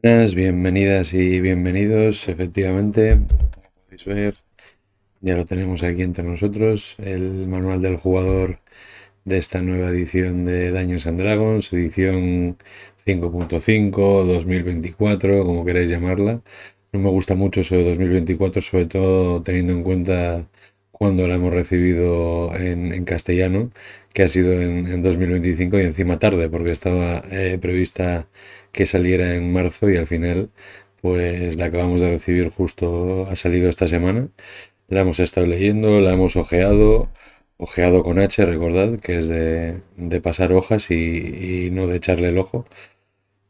Buenas, bienvenidas y bienvenidos. Efectivamente, como podéis ver, ya lo tenemos aquí entre nosotros, el manual del jugador de esta nueva edición de Dungeons and Dragons, edición 5.5, 2024, como queráis llamarla. No me gusta mucho eso de 2024, sobre todo teniendo en cuenta cuando la hemos recibido en castellano, que ha sido en 2025 y encima tarde, porque estaba prevista que saliera en marzo y al final pues la acabamos de recibir justo, ha salido esta semana. La hemos estado leyendo, la hemos ojeado con H, recordad, que es de pasar hojas y no de echarle el ojo.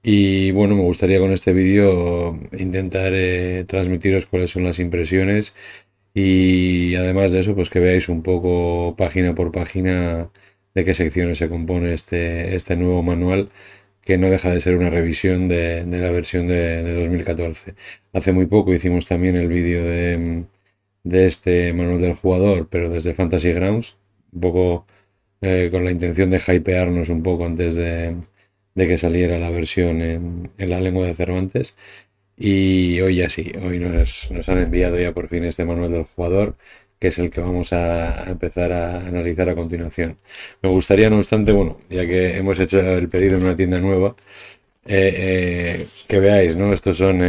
Y bueno, me gustaría con este vídeo intentar transmitiros cuáles son las impresiones y además de eso, pues que veáis un poco página por página de qué secciones se compone este nuevo manual, que no deja de ser una revisión de la versión de 2014. Hace muy poco hicimos también el vídeo de este manual del jugador, pero desde Fantasy Grounds, un poco con la intención de hypearnos un poco antes de que saliera la versión en la lengua de Cervantes. Y hoy ya sí, hoy nos han enviado ya por fin este manual del jugador, que es el que vamos a empezar a analizar a continuación. Me gustaría, no obstante, bueno, ya que hemos hecho el pedido en una tienda nueva, que veáis, ¿no? Estos son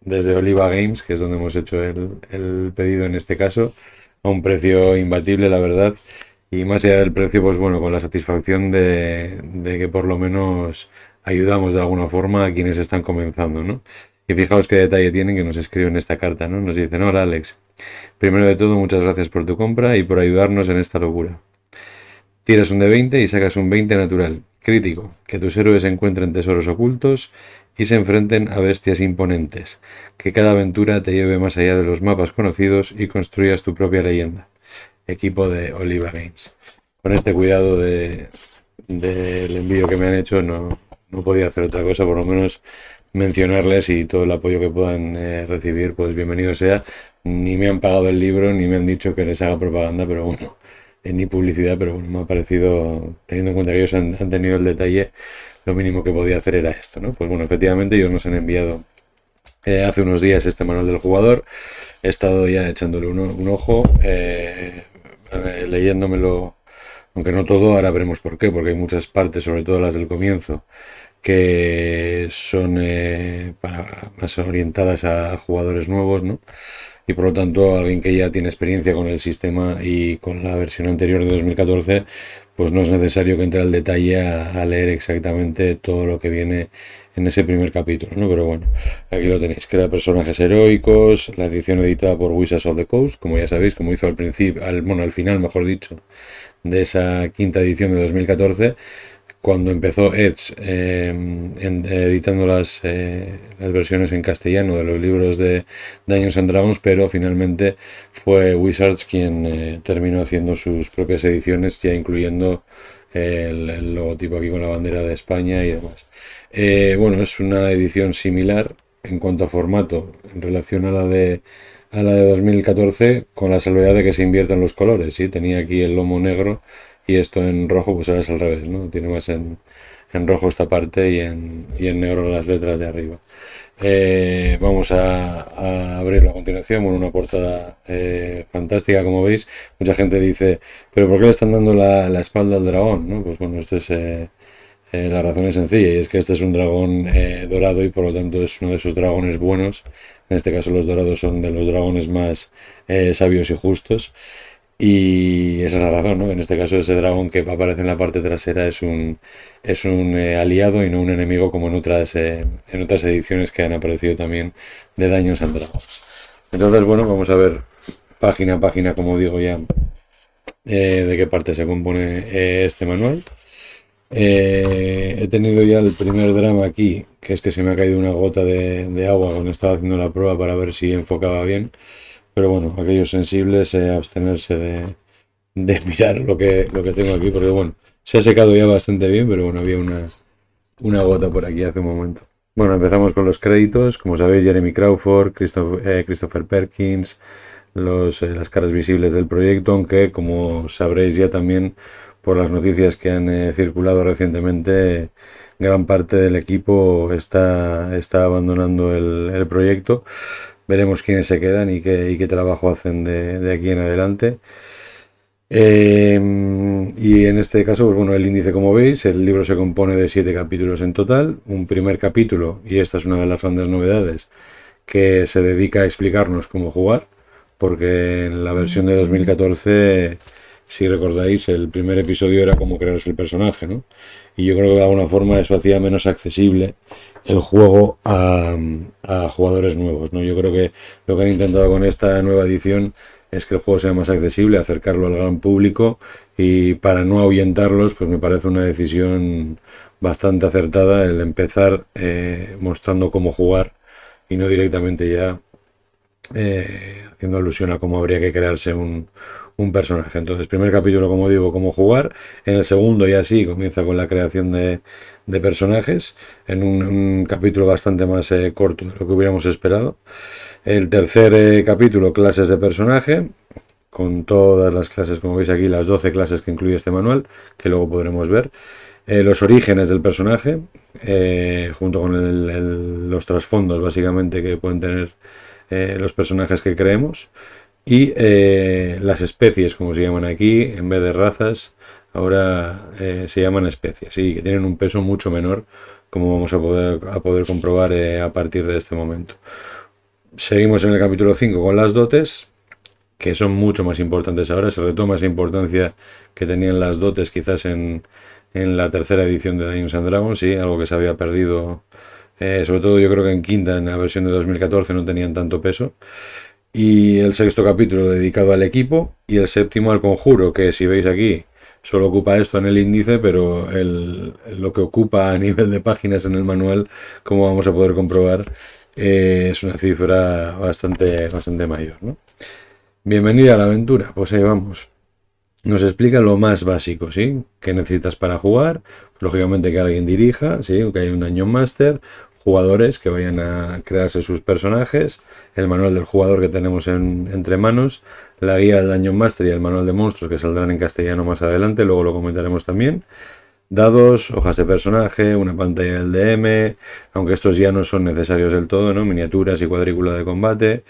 desde Oliva Games, que es donde hemos hecho el pedido en este caso, a un precio imbatible, la verdad. Y más allá del precio, pues bueno, con la satisfacción de que por lo menos ayudamos de alguna forma a quienes están comenzando, ¿no? Y fijaos qué detalle tienen que nos escriben esta carta, ¿no? Nos dicen: hola Alex, primero de todo muchas gracias por tu compra y por ayudarnos en esta locura. Tiras un de 20 y sacas un 20 natural. Crítico, que tus héroes encuentren tesoros ocultos y se enfrenten a bestias imponentes. Que cada aventura te lleve más allá de los mapas conocidos y construyas tu propia leyenda. Equipo de Oliva Games. Con este cuidado del envío que me han hecho, no podía hacer otra cosa, por lo menos mencionarles, y todo el apoyo que puedan recibir, pues bienvenido sea. Ni me han pagado el libro, ni me han dicho que les haga propaganda, pero bueno, ni publicidad, pero bueno, me ha parecido, teniendo en cuenta que ellos han tenido el detalle, lo mínimo que podía hacer era esto, ¿no? Pues bueno, efectivamente ellos nos han enviado hace unos días este manual del jugador. He estado ya echándole un ojo, leyéndomelo, aunque no todo. Ahora veremos por qué, porque hay muchas partes, sobre todo las del comienzo, que son más orientadas a jugadores nuevos, ¿no? Y por lo tanto alguien que ya tiene experiencia con el sistema y con la versión anterior de 2014, pues no es necesario que entre al detalle a leer exactamente todo lo que viene en ese primer capítulo, ¿no? Pero bueno, aquí lo tenéis: crea personajes heroicos, la edición editada por Wizards of the Coast, como ya sabéis, como hizo al principio, bueno, al final, mejor dicho, de esa quinta edición de 2014, cuando empezó Edge editando las versiones en castellano de los libros de Dungeons and Dragons, pero finalmente fue Wizards quien terminó haciendo sus propias ediciones, ya incluyendo el logotipo aquí con la bandera de España y demás. Bueno, es una edición similar en cuanto a formato en relación a la de 2014, con la salvedad de que se inviertan los colores, ¿sí? Tenía aquí el lomo negro y esto en rojo, pues ahora es al revés, ¿no? Tiene más en rojo esta parte y en negro las letras de arriba. Vamos a abrirlo a continuación. Bueno, una portada fantástica, como veis. Mucha gente dice: ¿pero por qué le están dando la espalda al dragón? ¿No? Pues bueno, esto es... la razón es sencilla, y es que este es un dragón dorado y por lo tanto es uno de esos dragones buenos. En este caso los dorados son de los dragones más sabios y justos. Y esa es la razón, ¿no? En este caso ese dragón que aparece en la parte trasera es un aliado y no un enemigo, como en otras ediciones que han aparecido también de Dungeons and Dragons. Entonces, bueno, vamos a ver página a página, como digo ya, de qué parte se compone este manual. He tenido ya el primer drama aquí, que es que se me ha caído una gota de agua cuando estaba haciendo la prueba para ver si enfocaba bien. Pero bueno, aquellos sensibles, abstenerse de mirar lo que tengo aquí, porque bueno, se ha secado ya bastante bien, pero bueno, había una gota por aquí hace un momento. Bueno, empezamos con los créditos. Como sabéis, Jeremy Crawford, Christopher Perkins, las caras visibles del proyecto, aunque como sabréis ya también por las noticias que han circulado recientemente, gran parte del equipo está abandonando el proyecto. Veremos quiénes se quedan y qué trabajo hacen de aquí en adelante. Y en este caso, pues bueno, el índice, como veis, el libro se compone de 7 capítulos en total. Un primer capítulo, y esta es una de las grandes novedades, que se dedica a explicarnos cómo jugar, porque en la versión de 2014, si recordáis, el primer episodio era cómo crearse el personaje, ¿no? Y yo creo que de alguna forma eso hacía menos accesible el juego a jugadores nuevos, ¿no? Yo creo que lo que han intentado con esta nueva edición es que el juego sea más accesible, acercarlo al gran público, y para no ahuyentarlos, pues me parece una decisión bastante acertada el empezar mostrando cómo jugar y no directamente ya haciendo alusión a cómo habría que crearse un personaje. Entonces, primer capítulo, como digo, cómo jugar. En el segundo ya sí comienza con la creación de personajes, en un capítulo bastante más corto de lo que hubiéramos esperado. El tercer capítulo, clases de personaje, con todas las clases, como veis aquí, las 12 clases que incluye este manual, que luego podremos ver. Los orígenes del personaje, junto con los trasfondos, básicamente, que pueden tener los personajes que creemos. Y las especies, como se llaman aquí, en vez de razas, ahora se llaman especies, y que tienen un peso mucho menor, como vamos a poder comprobar a partir de este momento. Seguimos en el capítulo 5 con las dotes, que son mucho más importantes ahora. Se retoma esa importancia que tenían las dotes quizás en la tercera edición de Dungeons and Dragons, sí, algo que se había perdido, sobre todo yo creo que en quinta, en la versión de 2014, no tenían tanto peso. Y el sexto capítulo dedicado al equipo, y el séptimo al conjuro, que si veis aquí solo ocupa esto en el índice, pero lo que ocupa a nivel de páginas en el manual, como vamos a poder comprobar, es una cifra bastante mayor, ¿no? Bienvenida a la aventura, pues ahí vamos. Nos explica lo más básico, ¿sí? ¿Qué necesitas para jugar? Pues, lógicamente, que alguien dirija, ¿sí? Que haya un Dungeon Master, jugadores que vayan a crearse sus personajes, el manual del jugador que tenemos entre manos, la guía del Dungeon Master y el manual de monstruos, que saldrán en castellano más adelante, luego lo comentaremos también. Dados, hojas de personaje, una pantalla del DM, aunque estos ya no son necesarios del todo, ¿no? Miniaturas y cuadrícula de combate.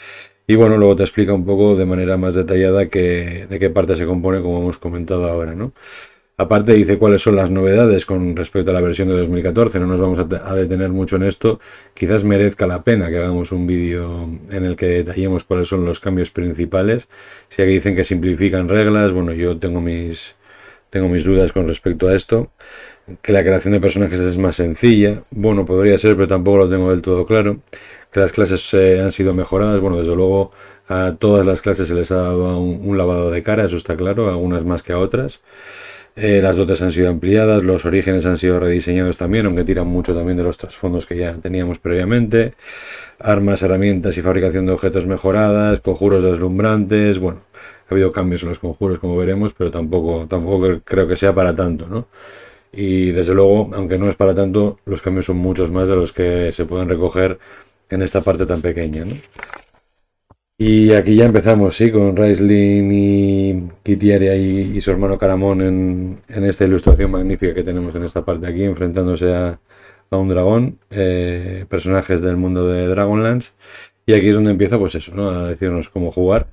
Y bueno, luego te explica un poco de manera más detallada de qué parte se compone, como hemos comentado ahora, ¿no? Aparte dice cuáles son las novedades con respecto a la versión de 2014, no nos vamos a detener mucho en esto. Quizás merezca la pena que hagamos un vídeo en el que detallemos cuáles son los cambios principales. Si aquí dicen que simplifican reglas, bueno, yo tengo mis dudas con respecto a esto. Que la creación de personajes es más sencilla, bueno, podría ser, pero tampoco lo tengo del todo claro. Que las clases han sido mejoradas, bueno, desde luego a todas las clases se les ha dado un lavado de cara, eso está claro, algunas más que a otras. Las dotes han sido ampliadas, los orígenes han sido rediseñados también, aunque tiran mucho también de los trasfondos que ya teníamos previamente. Armas, herramientas y fabricación de objetos mejoradas, conjuros deslumbrantes, bueno, ha habido cambios en los conjuros, como veremos, pero tampoco creo que sea para tanto, ¿no? Y desde luego, aunque no es para tanto, los cambios son muchos más de los que se pueden recoger en esta parte tan pequeña, ¿no? Y aquí ya empezamos, sí, con Raistlin y Kitiaria y su hermano Caramón en esta ilustración magnífica que tenemos en esta parte aquí, enfrentándose a un dragón, personajes del mundo de Dragonlance. Y aquí es donde empieza, pues eso, ¿no? A decirnos cómo jugar.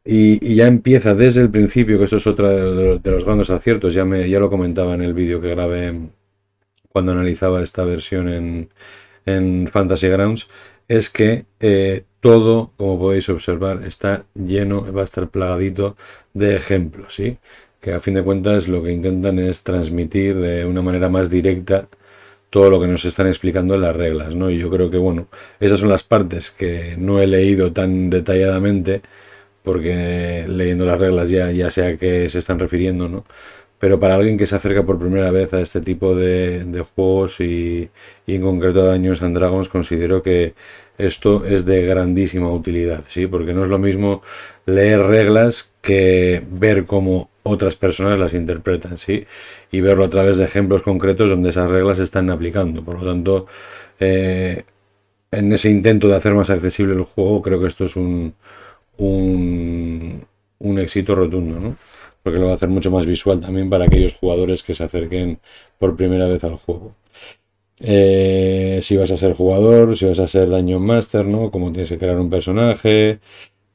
Y ya empieza desde el principio, que eso es otro de los grandes aciertos, ya lo comentaba en el vídeo que grabé cuando analizaba esta versión en Fantasy Grounds, es que todo, como podéis observar, está lleno, va a estar plagadito de ejemplos, ¿sí? Que a fin de cuentas lo que intentan es transmitir de una manera más directa todo lo que nos están explicando en las reglas, ¿no? Y yo creo que, bueno, esas son las partes que no he leído tan detalladamente, porque leyendo las reglas ya sé a qué se están refiriendo, ¿no? Pero para alguien que se acerca por primera vez a este tipo de juegos y en concreto a Dungeons and Dragons, considero que esto es de grandísima utilidad, ¿sí? Porque no es lo mismo leer reglas que ver cómo otras personas las interpretan, ¿sí? Y verlo a través de ejemplos concretos donde esas reglas se están aplicando. Por lo tanto, en ese intento de hacer más accesible el juego, creo que esto es un éxito rotundo, ¿no? Porque lo va a hacer mucho más visual también para aquellos jugadores que se acerquen por primera vez al juego. Si vas a ser jugador, si vas a ser Dungeon Master, ¿no? Cómo tienes que crear un personaje,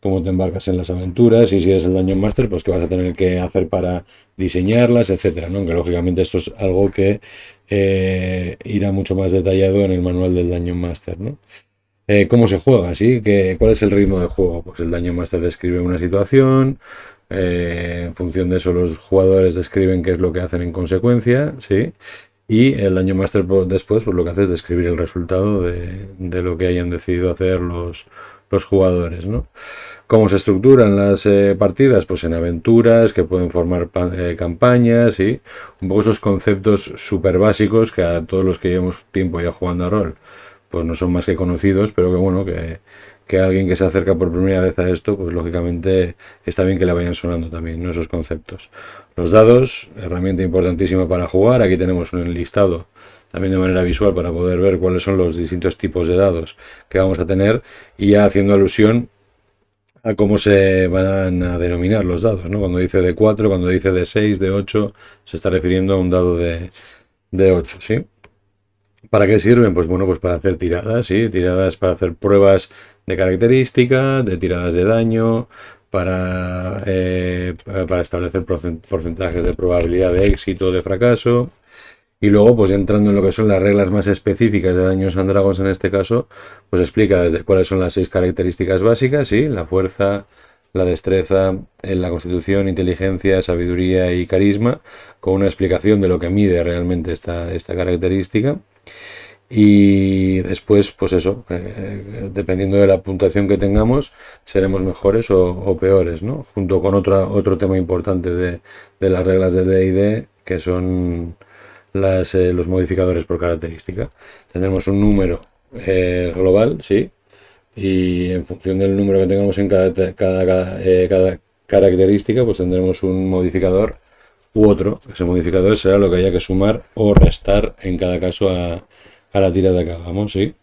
cómo te embarcas en las aventuras, y si eres el Dungeon Master, pues qué vas a tener que hacer para diseñarlas, etcétera, ¿no? Que lógicamente esto es algo que irá mucho más detallado en el manual del Dungeon Master, ¿no? ¿Cómo se juega? ¿Sí? ¿Cuál es el ritmo de juego? Pues el Dungeon Master describe una situación, en función de eso los jugadores describen qué es lo que hacen en consecuencia, ¿sí? Y el Dungeon Master después pues lo que hace es describir el resultado de lo que hayan decidido hacer los jugadores, ¿no? ¿Cómo se estructuran las partidas? Pues en aventuras que pueden formar campañas y un poco esos conceptos súper básicos que a todos los que llevamos tiempo ya jugando a rol pues no son más que conocidos, pero que bueno, que alguien que se acerca por primera vez a esto, pues lógicamente está bien que le vayan sonando también, ¿no? Esos conceptos. Los dados, herramienta importantísima para jugar. Aquí tenemos un listado también de manera visual para poder ver cuáles son los distintos tipos de dados que vamos a tener y ya haciendo alusión a cómo se van a denominar los dados, ¿no? Cuando dice de 4, cuando dice de 6, de 8, se está refiriendo a un dado de 8, ¿sí? ¿Para qué sirven? Pues bueno, pues para hacer tiradas, ¿sí? Tiradas para hacer pruebas de característica, de tiradas de daño, para establecer porcentajes de probabilidad de éxito o de fracaso. Y luego, pues entrando en lo que son las reglas más específicas de Dungeons and Dragons en este caso, pues explica desde cuáles son las 6 características básicas, ¿sí? La fuerza, la destreza, la constitución, inteligencia, sabiduría y carisma, con una explicación de lo que mide realmente esta característica. Y después, pues eso, dependiendo de la puntuación que tengamos, seremos mejores o peores, ¿no? Junto con otro tema importante de las reglas de D&D, que son los modificadores por característica. Tendremos un número global, sí, y en función del número que tengamos en cada característica, pues tendremos un modificador u otro. Ese modificador será lo que haya que sumar o restar en cada caso a la tirada que hagamos, ¿sí?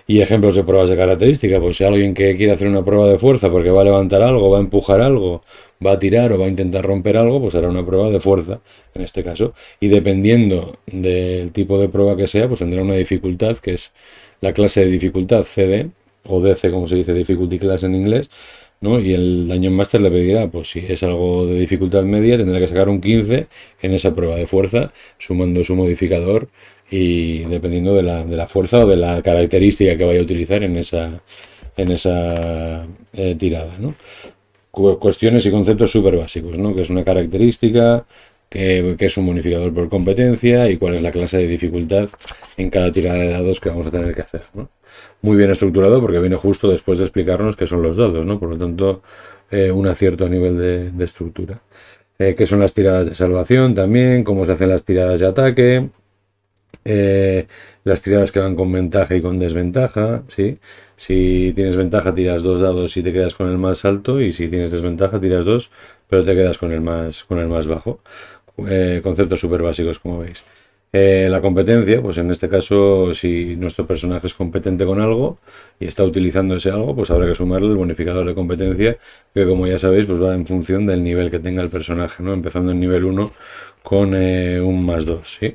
Y ejemplos de pruebas de característica, pues si alguien que quiere hacer una prueba de fuerza porque va a levantar algo, va a empujar algo, va a tirar o va a intentar romper algo, pues hará una prueba de fuerza, en este caso. Y dependiendo del tipo de prueba que sea, pues tendrá una dificultad, que es la clase de dificultad CD, o DC, como se dice, Difficulty Class en inglés, ¿no? Y el Dungeon Master le pedirá, pues si es algo de dificultad media, tendrá que sacar un 15 en esa prueba de fuerza, sumando su modificador y dependiendo de la fuerza o de la característica que vaya a utilizar en esa tirada, ¿no? Cuestiones y conceptos súper básicos, ¿no? Que es una característica, que es un bonificador por competencia y cuál es la clase de dificultad en cada tirada de dados que vamos a tener que hacer, ¿no? Muy bien estructurado porque viene justo después de explicarnos qué son los dados, ¿no? Por lo tanto, un acierto a nivel de estructura. ¿Qué son las tiradas de salvación también? ¿Cómo se hacen las tiradas de ataque? Las tiradas que van con ventaja y con desventaja, ¿sí? Si tienes ventaja tiras 2 dados y te quedas con el más alto, y si tienes desventaja tiras 2 pero te quedas con el más bajo. Conceptos súper básicos, como veis. La competencia, pues en este caso, si nuestro personaje es competente con algo y está utilizando ese algo, pues habrá que sumarle el bonificador de competencia, que como ya sabéis, pues va en función del nivel que tenga el personaje, ¿no? Empezando en nivel 1 con un +2, ¿sí?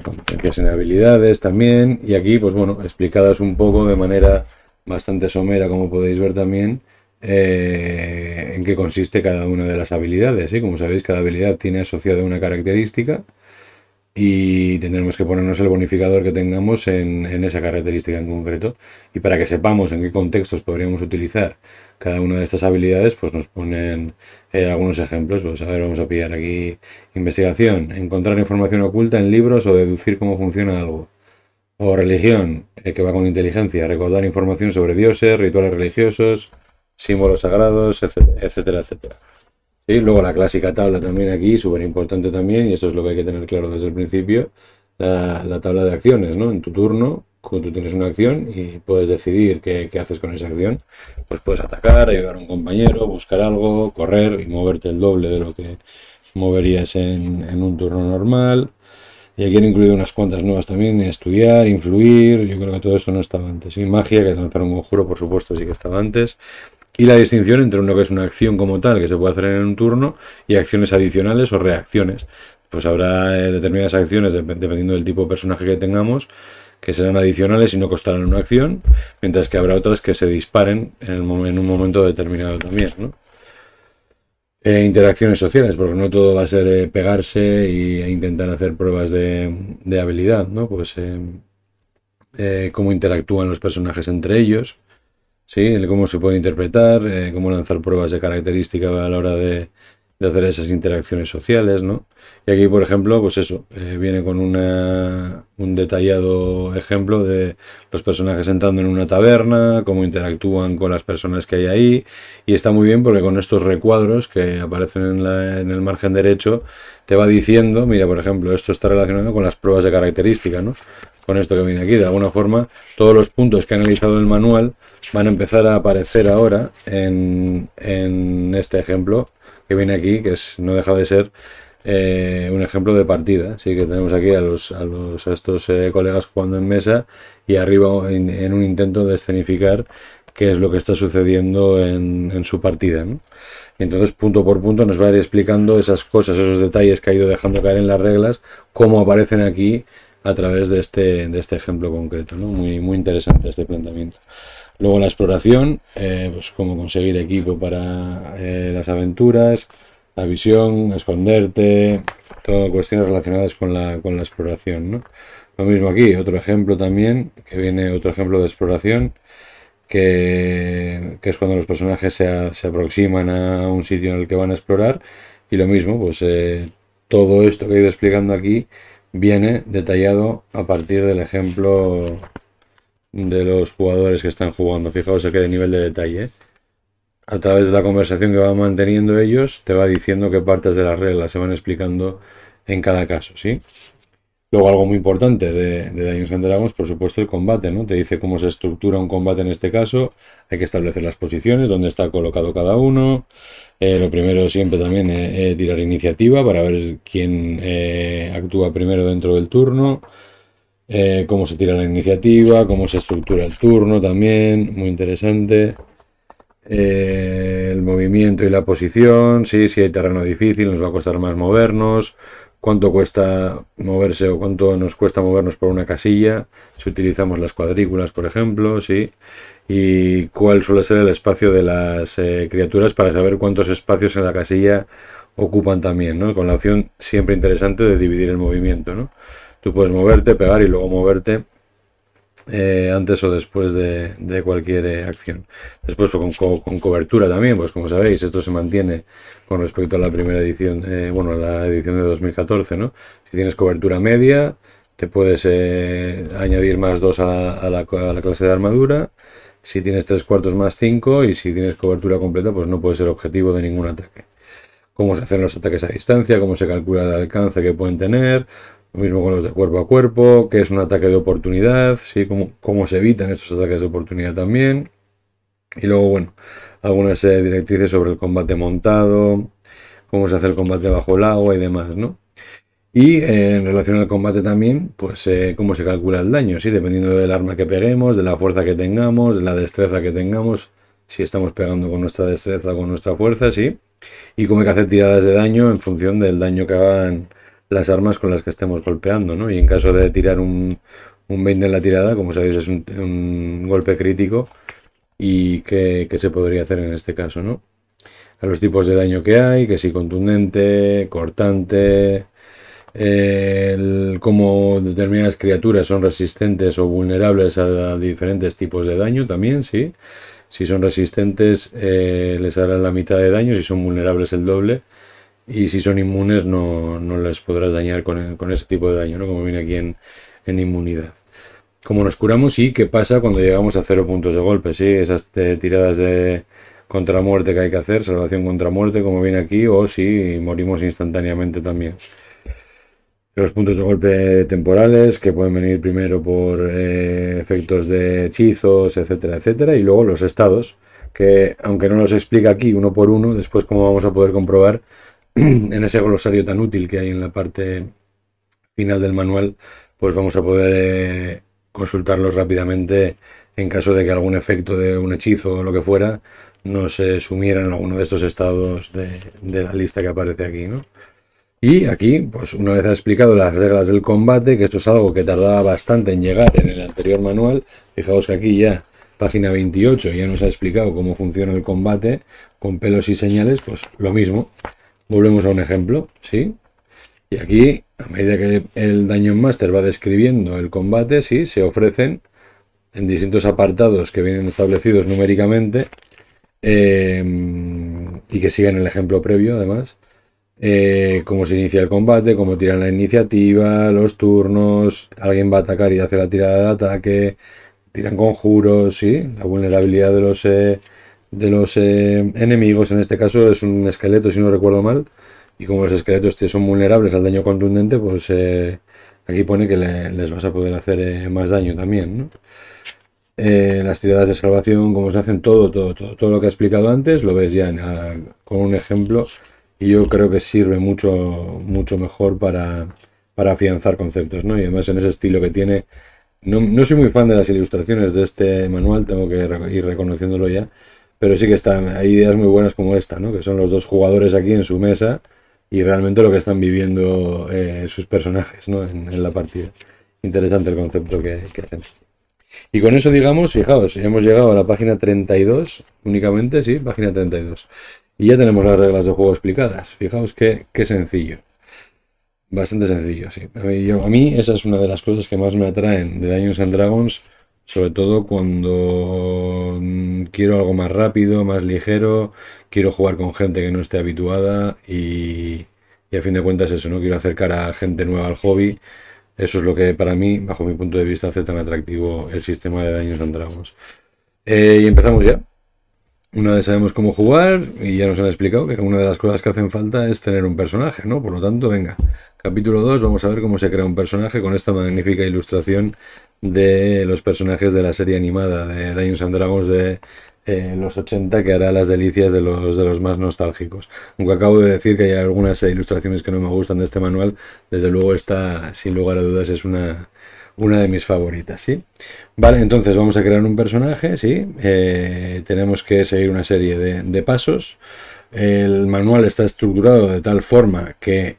Competencias en habilidades también, y aquí pues bueno, explicadas un poco de manera bastante somera, como podéis ver también, en qué consiste cada una de las habilidades, ¿sí? Como sabéis, cada habilidad tiene asociada una característica y tendremos que ponernos el bonificador que tengamos en esa característica en concreto. Y para que sepamos en qué contextos podríamos utilizar cada una de estas habilidades, pues nos ponen algunos ejemplos. Pues a ver, vamos a pillar aquí investigación, encontrar información oculta en libros o deducir cómo funciona algo. O religión, que va con inteligencia, recordar información sobre dioses, rituales religiosos, símbolos sagrados, etcétera, etcétera. Sí, luego la clásica tabla también aquí, súper importante también, y esto es lo que hay que tener claro desde el principio, la tabla de acciones, ¿no? En tu turno, cuando tú tienes una acción y puedes decidir qué haces con esa acción, pues puedes atacar, ayudar a un compañero, buscar algo, correr y moverte el doble de lo que moverías en un turno normal. Y aquí han incluido unas cuantas nuevas también, estudiar, influir, yo creo que todo esto no estaba antes. Y magia, que es lanzar un conjuro, por supuesto, sí que estaba antes. Y la distinción entre uno que es una acción como tal, que se puede hacer en un turno, y acciones adicionales o reacciones. pues habrá determinadas acciones, dependiendo del tipo de personaje que tengamos, que serán adicionales y no costarán una acción, mientras que habrá otras que se disparen en un momento determinado también, ¿no? Interacciones sociales, porque no todo va a ser pegarse e intentar hacer pruebas de habilidad, ¿no? Pues cómo interactúan los personajes entre ellos, ¿sí? Cómo se puede interpretar, cómo lanzar pruebas de característica a la hora de hacer esas interacciones sociales, ¿no? Y aquí, por ejemplo, pues eso, viene con un detallado ejemplo de los personajes entrando en una taberna, cómo interactúan con las personas que hay ahí, y está muy bien porque con estos recuadros que aparecen en el margen derecho, te va diciendo, mira, por ejemplo, esto está relacionado con las pruebas de característica, ¿no? Con esto que viene aquí, de alguna forma, todos los puntos que ha analizado el manual van a empezar a aparecer ahora en este ejemplo que viene aquí, que no deja de ser un ejemplo de partida. Así que tenemos aquí a estos colegas jugando en mesa y arriba en un intento de escenificar qué es lo que está sucediendo en su partida, ¿no? Y entonces punto por punto nos va a ir explicando esas cosas, esos detalles que ha ido dejando caer en las reglas, cómo aparecen aquí a través de este ejemplo concreto, ¿no? Muy interesante este planteamiento. Luego la exploración, pues cómo conseguir equipo para las aventuras, la visión, esconderte, todas cuestiones relacionadas con la exploración, ¿no? Lo mismo aquí, otro ejemplo también, que viene otro ejemplo de exploración, que es cuando los personajes se aproximan a un sitio en el que van a explorar, y lo mismo, pues todo esto que he ido explicando aquí viene detallado a partir del ejemplo de los jugadores que están jugando. Fijaos aquí el nivel de detalle. A través de la conversación que van manteniendo ellos, te va diciendo qué partes de las reglas se van explicando en cada caso, ¿sí? Luego algo muy importante de Dungeons and Dragons, por supuesto, el combate, ¿no? Te dice cómo se estructura un combate en este caso. Hay que establecer las posiciones, dónde está colocado cada uno. Lo primero siempre también es tirar iniciativa para ver quién actúa primero dentro del turno. Cómo se tira la iniciativa, cómo se estructura el turno también, muy interesante. El movimiento y la posición, sí, si hay terreno difícil nos va a costar más movernos, cuánto cuesta moverse o cuánto nos cuesta movernos por una casilla, si utilizamos las cuadrículas, por ejemplo, sí, y cuál suele ser el espacio de las criaturas para saber cuántos espacios en la casilla ocupan también, ¿no? Con la opción siempre interesante de dividir el movimiento, ¿no? Tú puedes moverte, pegar y luego moverte antes o después de cualquier acción. Después con cobertura también, pues como sabéis, esto se mantiene con respecto a la primera edición, bueno, la edición de 2014, ¿no? Si tienes cobertura media, te puedes añadir más 2 a la clase de armadura. Si tienes 3/4 más 5, y si tienes cobertura completa, pues no puede ser objetivo de ningún ataque. Cómo se hacen los ataques a distancia, cómo se calcula el alcance que pueden tener. Lo mismo con los de cuerpo a cuerpo, que es un ataque de oportunidad, ¿sí? Cómo se evitan estos ataques de oportunidad también. Y luego, bueno, algunas directrices sobre el combate montado, cómo se hace el combate bajo el agua y demás, ¿no? Y en relación al combate también, pues cómo se calcula el daño, ¿sí? Dependiendo del arma que peguemos, de la fuerza que tengamos, de la destreza que tengamos, si estamos pegando con nuestra destreza o con nuestra fuerza, ¿sí? Y cómo hay que hacer tiradas de daño en función del daño que hagan las armas con las que estemos golpeando, ¿no? Y en caso de tirar un 20 en la tirada, como sabéis, es un golpe crítico. ¿Y qué se podría hacer en este caso, ¿no? A los tipos de daño que hay, que si contundente, cortante, cómo determinadas criaturas son resistentes o vulnerables a diferentes tipos de daño también, ¿sí? Si son resistentes, les hará la mitad de daño, si son vulnerables el doble. Y si son inmunes no les podrás dañar con ese tipo de daño, ¿no? Como viene aquí en inmunidad. Cómo nos curamos y qué pasa cuando llegamos a 0 puntos de golpe, ¿sí? Esas tiradas de contra muerte que hay que hacer, salvación contra muerte, como viene aquí, o si morimos instantáneamente también. Los puntos de golpe temporales, que pueden venir primero por efectos de hechizos, etcétera, etcétera, y luego los estados, que aunque no los explica aquí uno por uno, después como vamos a poder comprobar en ese glosario tan útil que hay en la parte final del manual, pues vamos a poder consultarlos rápidamente en caso de que algún efecto de un hechizo o lo que fuera no se sumiera en alguno de estos estados de la lista que aparece aquí, ¿no? Y aquí, pues una vez ha explicado las reglas del combate, que esto es algo que tardaba bastante en llegar en el anterior manual, fijaos que aquí ya, página 28, ya nos ha explicado cómo funciona el combate con pelos y señales, pues lo mismo. Volvemos a un ejemplo, ¿sí? Y aquí, a medida que el Dungeon Master va describiendo el combate, sí, se ofrecen en distintos apartados que vienen establecidos numéricamente y que siguen el ejemplo previo, además. Cómo se inicia el combate, cómo tiran la iniciativa, los turnos, alguien va a atacar y hace la tirada de ataque, tiran conjuros, sí, la vulnerabilidad de los enemigos, en este caso es un esqueleto si no recuerdo mal, y como los esqueletos son vulnerables al daño contundente, pues aquí pone que les vas a poder hacer más daño también, ¿no? Las tiradas de salvación, cómo se hacen, todo lo que he explicado antes, lo ves ya con un ejemplo. Y yo creo que sirve mucho, mucho mejor para afianzar conceptos, ¿no? Y además en ese estilo que tiene. No soy muy fan de las ilustraciones de este manual, tengo que ir reconociéndolo ya. Pero sí que hay ideas muy buenas como esta, ¿no? Que son los dos jugadores aquí en su mesa y realmente lo que están viviendo sus personajes, ¿no? En la partida. Interesante el concepto que hacen. Y con eso, digamos, fijaos, hemos llegado a la página 32, únicamente, sí, página 32. Y ya tenemos las reglas de juego explicadas. Fijaos qué sencillo. Bastante sencillo, sí. A mí esa es una de las cosas que más me atraen de Dungeons and Dragons, sobre todo cuando quiero algo más rápido, más ligero, quiero jugar con gente que no esté habituada y a fin de cuentas eso, ¿no? Quiero acercar a gente nueva al hobby. Eso es lo que para mí, bajo mi punto de vista, hace tan atractivo el sistema de Dungeons and Dragons. Y empezamos ya. Una vez sabemos cómo jugar y ya nos han explicado que una de las cosas que hacen falta es tener un personaje, ¿no? Por lo tanto, venga, capítulo 2, vamos a ver cómo se crea un personaje con esta magnífica ilustración de los personajes de la serie animada de Dungeons and Dragons de los 80 que hará las delicias de los más nostálgicos. Aunque acabo de decir que hay algunas ilustraciones que no me gustan de este manual, desde luego esta, sin lugar a dudas, es una de mis favoritas, ¿sí? Vale, entonces vamos a crear un personaje, ¿sí? Tenemos que seguir una serie de pasos. El manual está estructurado de tal forma que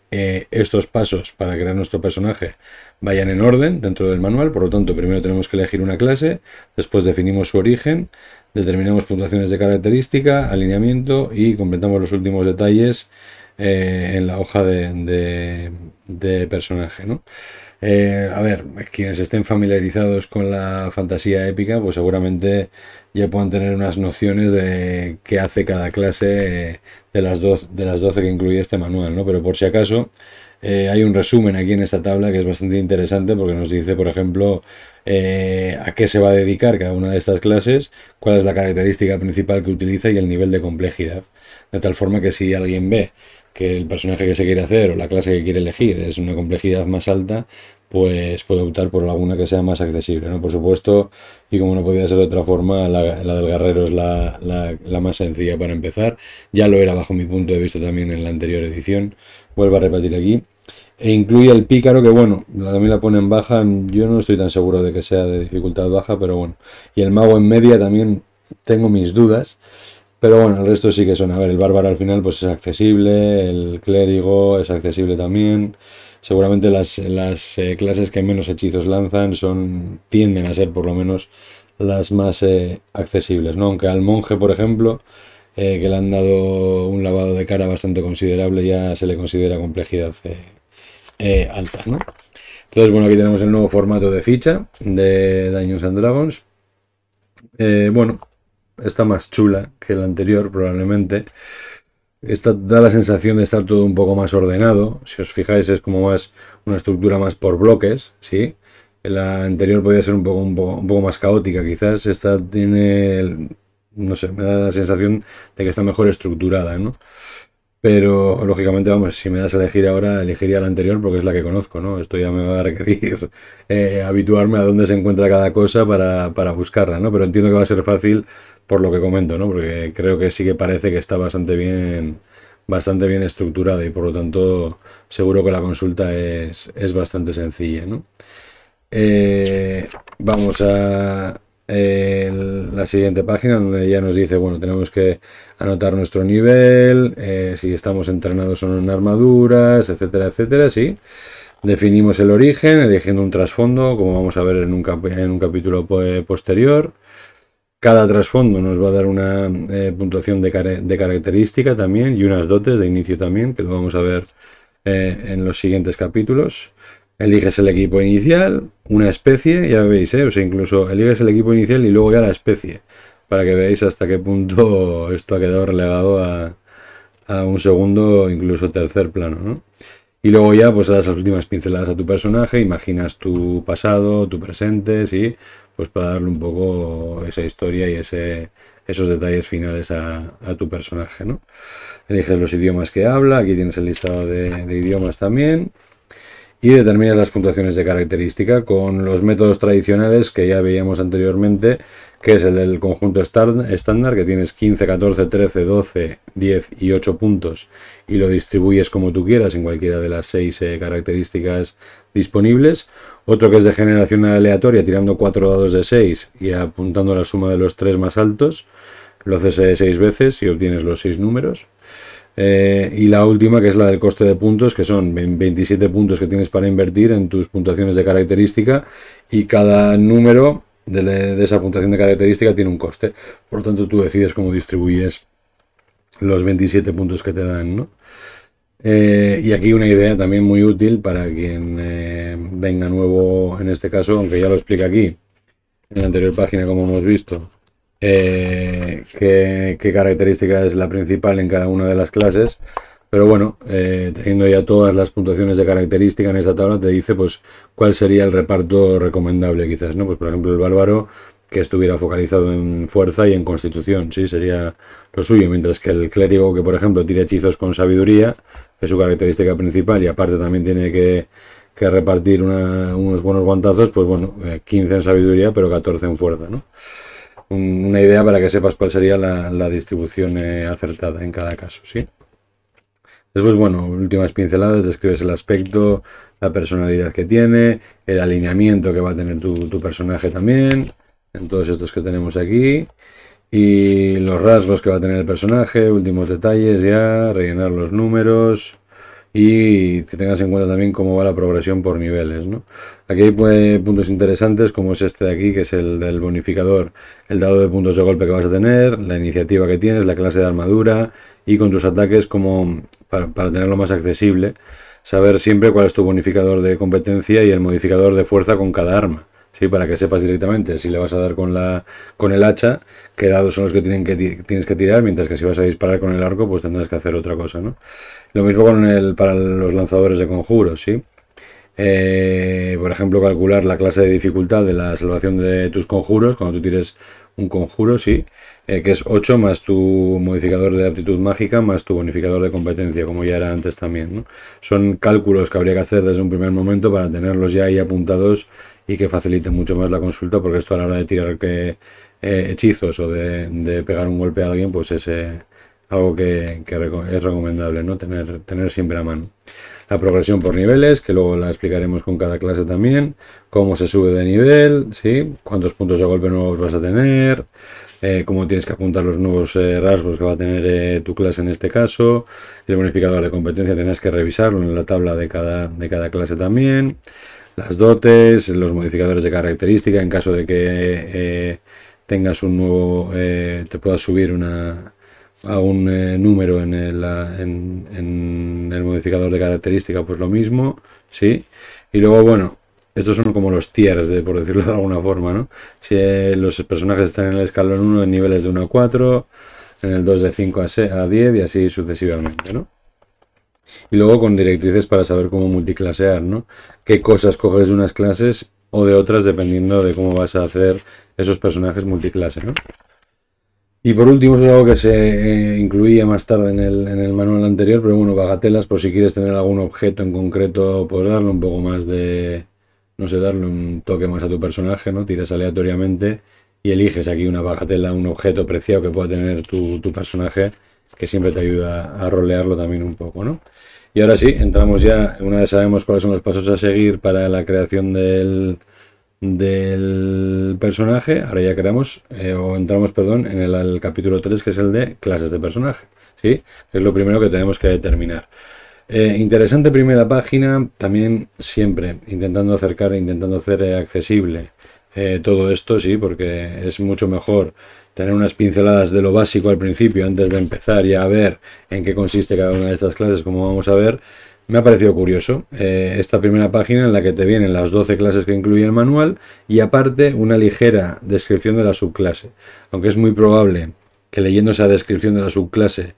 estos pasos para crear nuestro personaje vayan en orden dentro del manual. Por lo tanto, primero tenemos que elegir una clase, después definimos su origen, determinamos puntuaciones de característica, alineamiento y completamos los últimos detalles en la hoja de personaje, ¿no? A ver, quienes estén familiarizados con la fantasía épica, pues seguramente ya puedan tener unas nociones de qué hace cada clase de las 12 que incluye este manual, ¿no? Pero por si acaso, hay un resumen aquí en esta tabla que es bastante interesante porque nos dice, por ejemplo, a qué se va a dedicar cada una de estas clases, cuál es la característica principal que utiliza y el nivel de complejidad. De tal forma que si alguien ve que el personaje que se quiere hacer o la clase que quiere elegir es una complejidad más alta, pues puede optar por alguna que sea más accesible, ¿no? Por supuesto, y como no podía ser de otra forma, la del guerrero es la más sencilla para empezar. Ya lo era bajo mi punto de vista también en la anterior edición. Vuelvo a repetir aquí. E incluye el pícaro, que bueno, también la pone en baja. Yo no estoy tan seguro de que sea de dificultad baja, pero bueno. Y el mago en media también tengo mis dudas. Pero bueno, el resto sí que son. A ver, el bárbaro al final pues es accesible, el clérigo es accesible también. Seguramente las clases que menos hechizos lanzan tienden a ser por lo menos las más accesibles, ¿no? Aunque al monje, por ejemplo, que le han dado un lavado de cara bastante considerable, ya se le considera complejidad alta, ¿no? Entonces, bueno, aquí tenemos el nuevo formato de ficha de Dungeons and Dragons. Bueno, está más chula que la anterior probablemente. Esta da la sensación de estar todo un poco más ordenado. Si os fijáis es como más una estructura más por bloques, ¿sí? La anterior podía ser un poco más caótica quizás. Esta tiene, no sé, me da la sensación de que está mejor estructurada, ¿no? Pero lógicamente, vamos, si me das a elegir ahora, elegiría la anterior porque es la que conozco, ¿no? Esto ya me va a requerir habituarme a dónde se encuentra cada cosa para buscarla, ¿no? Pero entiendo que va a ser fácil por lo que comento, ¿no? Porque creo que sí que parece que está bastante bien estructurada y por lo tanto seguro que la consulta es bastante sencilla, ¿no? Vamos a la siguiente página donde ya nos dice, bueno, tenemos que anotar nuestro nivel, si estamos entrenados o no en armaduras, etcétera, etcétera, sí. Definimos el origen, eligiendo un trasfondo, como vamos a ver en un capítulo posterior. Cada trasfondo nos va a dar una puntuación de característica también y unas dotes de inicio también, que lo vamos a ver en los siguientes capítulos. Eliges el equipo inicial, una especie, ya veis, o sea, incluso eliges el equipo inicial y luego ya la especie, para que veáis hasta qué punto esto ha quedado relegado a un segundo, incluso tercer plano, ¿no? Y luego ya pues das las últimas pinceladas a tu personaje, imaginas tu pasado, tu presente, sí, pues para darle un poco esa historia y esos detalles finales a tu personaje, ¿no? Eliges los idiomas que habla, aquí tienes el listado de idiomas también. Y determinas las puntuaciones de característica con los métodos tradicionales que ya veíamos anteriormente, que es el del conjunto estándar, que tienes 15, 14, 13, 12, 10 y 8 puntos y lo distribuyes como tú quieras en cualquiera de las 6 características disponibles. Otro que es de generación aleatoria, tirando 4 dados de 6 y apuntando la suma de los 3 más altos. Lo haces 6 veces y obtienes los 6 números. Y la última, que es la del coste de puntos, que son 27 puntos que tienes para invertir en tus puntuaciones de característica, y cada número de esa puntuación de característica tiene un coste. Por lo tanto, tú decides cómo distribuyes los 27 puntos que te dan, ¿no? Y aquí una idea también muy útil para quien venga nuevo en este caso, aunque ya lo explica aquí en la anterior página, como hemos visto. Qué característica es la principal en cada una de las clases, pero bueno, teniendo ya todas las puntuaciones de característica en esta tabla, te dice pues cuál sería el reparto recomendable quizás, ¿no? Pues por ejemplo el bárbaro que estuviera focalizado en fuerza y en constitución, sí, sería lo suyo, mientras que el clérigo que por ejemplo tira hechizos con sabiduría, que es su característica principal y aparte también tiene que repartir unos buenos guantazos, pues bueno, 15 en sabiduría pero 14 en fuerza, ¿no? Una idea para que sepas cuál sería la distribución acertada en cada caso, ¿sí? Después, bueno, últimas pinceladas, describes el aspecto, la personalidad que tiene, el alineamiento que va a tener tu personaje también, en todos estos que tenemos aquí, y los rasgos que va a tener el personaje, últimos detalles ya, rellenar los números, y que tengas en cuenta también cómo va la progresión por niveles, ¿no? Aquí hay puntos interesantes como es este de aquí, que es el del bonificador, el dado de puntos de golpe que vas a tener, la iniciativa que tienes, la clase de armadura y con tus ataques como para tenerlo más accesible, saber siempre cuál es tu bonificador de competencia y el modificador de fuerza con cada arma. Sí, para que sepas directamente si le vas a dar con el hacha, qué dados son los que tienes que tirar, mientras que si vas a disparar con el arco, pues tendrás que hacer otra cosa, ¿no? Lo mismo para los lanzadores de conjuros, ¿sí? Por ejemplo, calcular la clase de dificultad de la salvación de tus conjuros, cuando tú tires un conjuro, sí, que es 8 más tu modificador de aptitud mágica más tu bonificador de competencia, como ya era antes también, ¿no? Son cálculos que habría que hacer desde un primer momento para tenerlos ya ahí apuntados y que facilite mucho más la consulta, porque esto a la hora de tirar hechizos o de pegar un golpe a alguien, pues es algo que es recomendable, ¿no? Tener siempre a mano. La progresión por niveles, que luego la explicaremos con cada clase también, cómo se sube de nivel, ¿sí? Cuántos puntos de golpe nuevos vas a tener, cómo tienes que apuntar los nuevos rasgos que va a tener tu clase en este caso, el bonificador de competencia tendrás que revisarlo en la tabla de cada clase también, las dotes, los modificadores de característica, en caso de que tengas un nuevo, te puedas subir a un número en el modificador de característica, pues lo mismo, ¿sí? Y luego, bueno, estos son como los tiers, por decirlo de alguna forma, ¿no? Si los personajes están en el escalón 1 en niveles de 1 a 4, en el 2 de 5 a 10 y así sucesivamente, ¿no? Y luego con directrices para saber cómo multiclasear, ¿no? Qué cosas coges de unas clases o de otras dependiendo de cómo vas a hacer esos personajes multiclase, ¿no? Y por último, es algo que se incluía más tarde en el manual anterior, pero bueno, bagatelas por si quieres tener algún objeto en concreto, por darle un poco más de, no sé, darle un toque más a tu personaje, ¿no? Tiras aleatoriamente y eliges aquí una bagatela, un objeto preciado que pueda tener tu personaje, que siempre te ayuda a rolearlo también un poco, ¿no? Y ahora sí, entramos ya, una vez sabemos cuáles son los pasos a seguir para la creación del del personaje. Ahora ya creamos o entramos, perdón, en el capítulo 3, que es el de clases de personaje, ¿sí? Es lo primero que tenemos que determinar. Interesante primera página, también siempre intentando hacer accesible todo esto, sí, porque es mucho mejor tener unas pinceladas de lo básico al principio antes de empezar ya a ver en qué consiste cada una de estas clases, como vamos a ver. Me ha parecido curioso esta primera página en la que te vienen las 12 clases que incluye el manual y aparte una ligera descripción de la subclase, aunque es muy probable que leyendo esa descripción de la subclase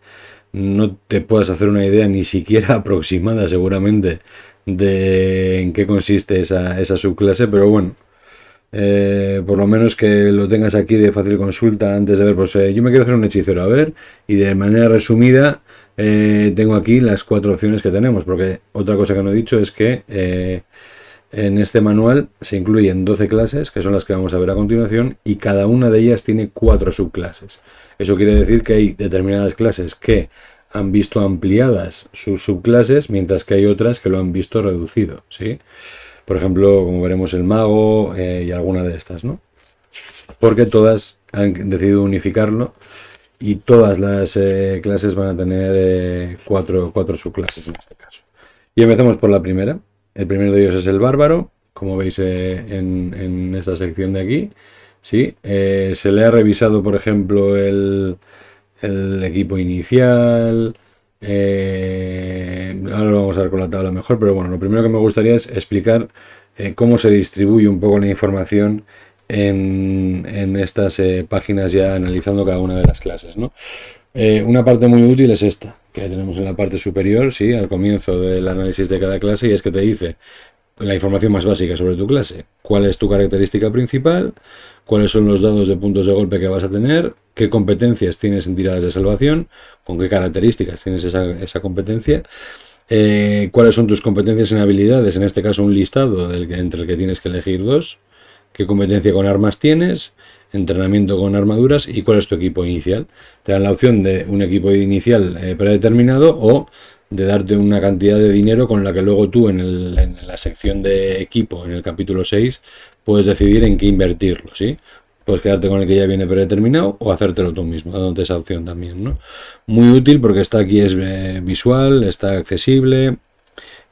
no te puedas hacer una idea ni siquiera aproximada seguramente de en qué consiste esa subclase, pero bueno, por lo menos que lo tengas aquí de fácil consulta antes de ver, pues yo me quiero hacer un hechicero, a ver, y de manera resumida tengo aquí las 4 opciones que tenemos, porque otra cosa que no he dicho es que en este manual se incluyen 12 clases, que son las que vamos a ver a continuación, y cada una de ellas tiene 4 subclases. Eso quiere decir que hay determinadas clases que han visto ampliadas sus subclases, mientras que hay otras que lo han visto reducido, ¿sí? Por ejemplo, como veremos el mago y alguna de estas, ¿no? Porque todas han decidido unificarlo y todas las clases van a tener 4 subclases en este caso. Y empezamos por la primera. El primero de ellos es el bárbaro, como veis en esta sección de aquí. ¿Sí? Se le ha revisado, por ejemplo, el equipo inicial. Ahora lo vamos a ver con la tabla mejor, pero bueno, lo primero que me gustaría es explicar cómo se distribuye un poco la información en estas páginas, ya analizando cada una de las clases, ¿no? Una parte muy útil es esta, que tenemos en la parte superior, ¿sí? Al comienzo del análisis de cada clase, y es que te dice la información más básica sobre tu clase: cuál es tu característica principal, cuáles son los dados de puntos de golpe que vas a tener, qué competencias tienes en tiradas de salvación, con qué características tienes esa competencia, cuáles son tus competencias en habilidades, en este caso un listado entre el que tienes que elegir 2, qué competencia con armas tienes, entrenamiento con armaduras y cuál es tu equipo inicial. Te dan la opción de un equipo inicial predeterminado o de darte una cantidad de dinero con la que luego tú en la sección de equipo, en el capítulo 6, puedes decidir en qué invertirlo, ¿sí? Puedes quedarte con el que ya viene predeterminado o hacértelo tú mismo, dándote esa opción también, ¿no? Muy útil porque está aquí, es visual, está accesible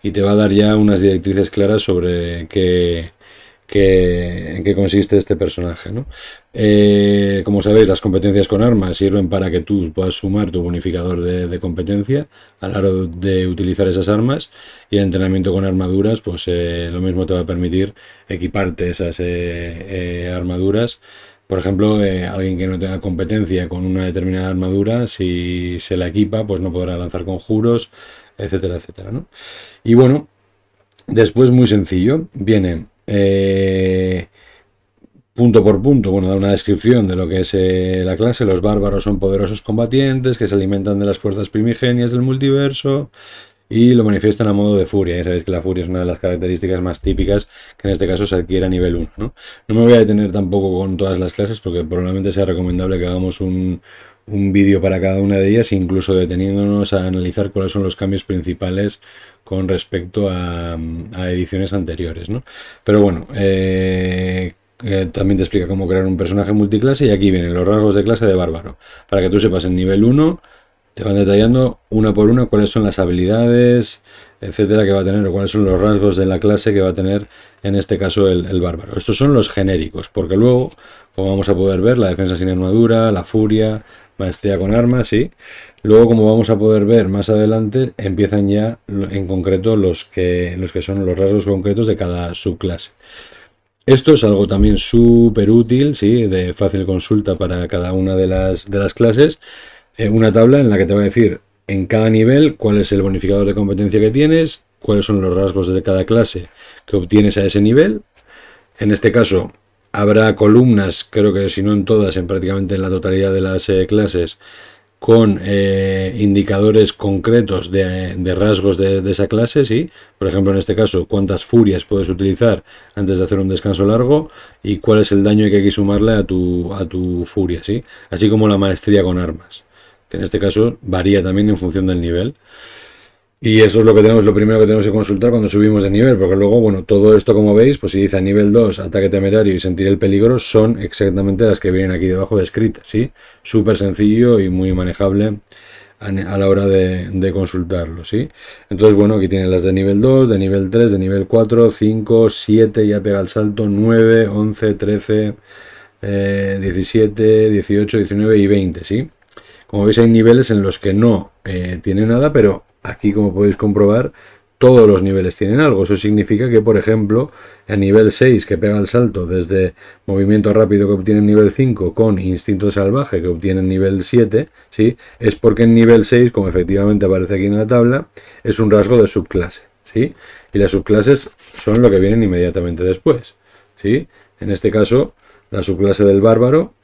y te va a dar ya unas directrices claras sobre en qué consiste este personaje, ¿no? Como sabéis, las competencias con armas sirven para que tú puedas sumar tu bonificador de competencia a la hora de utilizar esas armas, y el entrenamiento con armaduras, pues lo mismo te va a permitir equiparte esas armaduras. Por ejemplo, alguien que no tenga competencia con una determinada armadura, si se la equipa, pues no podrá lanzar conjuros, etcétera, etcétera, ¿no? Y bueno, después, muy sencillo, viene punto por punto, bueno, da una descripción de lo que es la clase. Los bárbaros son poderosos combatientes que se alimentan de las fuerzas primigenias del multiverso y lo manifiestan a modo de furia. Ya sabéis que la furia es una de las características más típicas, que en este caso se adquiere a nivel 1, ¿no? No me voy a detener tampoco con todas las clases, porque probablemente sea recomendable que hagamos un vídeo para cada una de ellas, incluso deteniéndonos a analizar cuáles son los cambios principales con respecto a ediciones anteriores, ¿no? Pero bueno, también te explica cómo crear un personaje multiclase, y aquí vienen los rasgos de clase de bárbaro, para que tú sepas en nivel 1, te van detallando una por una cuáles son las habilidades, etcétera, que va a tener, o cuáles son los rasgos de la clase que va a tener en este caso el bárbaro. Estos son los genéricos, porque luego, como vamos a poder ver, la defensa sin armadura, la furia, maestría con armas, sí. Luego, como vamos a poder ver más adelante, empiezan ya en concreto los que son los rasgos concretos de cada subclase. Esto es algo también súper útil, sí, de fácil consulta para cada una de las clases. Una tabla en la que te va a decir en cada nivel cuál es el bonificador de competencia que tienes, cuáles son los rasgos de cada clase que obtienes a ese nivel. En este caso habrá columnas, creo que si no en todas, en prácticamente en la totalidad de las clases, con indicadores concretos de rasgos de esa clase, ¿sí? Por ejemplo, en este caso, cuántas furias puedes utilizar antes de hacer un descanso largo y cuál es el daño que hay que sumarle a tu furia, ¿sí? Así como la maestría con armas, que en este caso varía también en función del nivel. Y eso es lo primero que tenemos que consultar cuando subimos de nivel, porque luego, bueno, todo esto, como veis, pues si dice a nivel 2, ataque temerario y sentir el peligro, son exactamente las que vienen aquí debajo descritas, ¿sí? Súper sencillo y muy manejable a la hora de consultarlo, ¿sí? Entonces, bueno, aquí tienen las de nivel 2, de nivel 3, de nivel 4, 5, 7, ya pega el salto, 9, 11, 13, 17, 18, 19 y 20, ¿sí? Como veis hay niveles en los que no tiene nada, pero aquí, como podéis comprobar, todos los niveles tienen algo. Eso significa que, por ejemplo, a nivel 6, que pega el salto desde movimiento rápido que obtiene en nivel 5 con instinto salvaje que obtiene en nivel 7, ¿sí? Es porque en nivel 6, como efectivamente aparece aquí en la tabla, es un rasgo de subclase, ¿sí? Y las subclases son lo que vienen inmediatamente después, ¿sí? En este caso, la subclase del bárbaro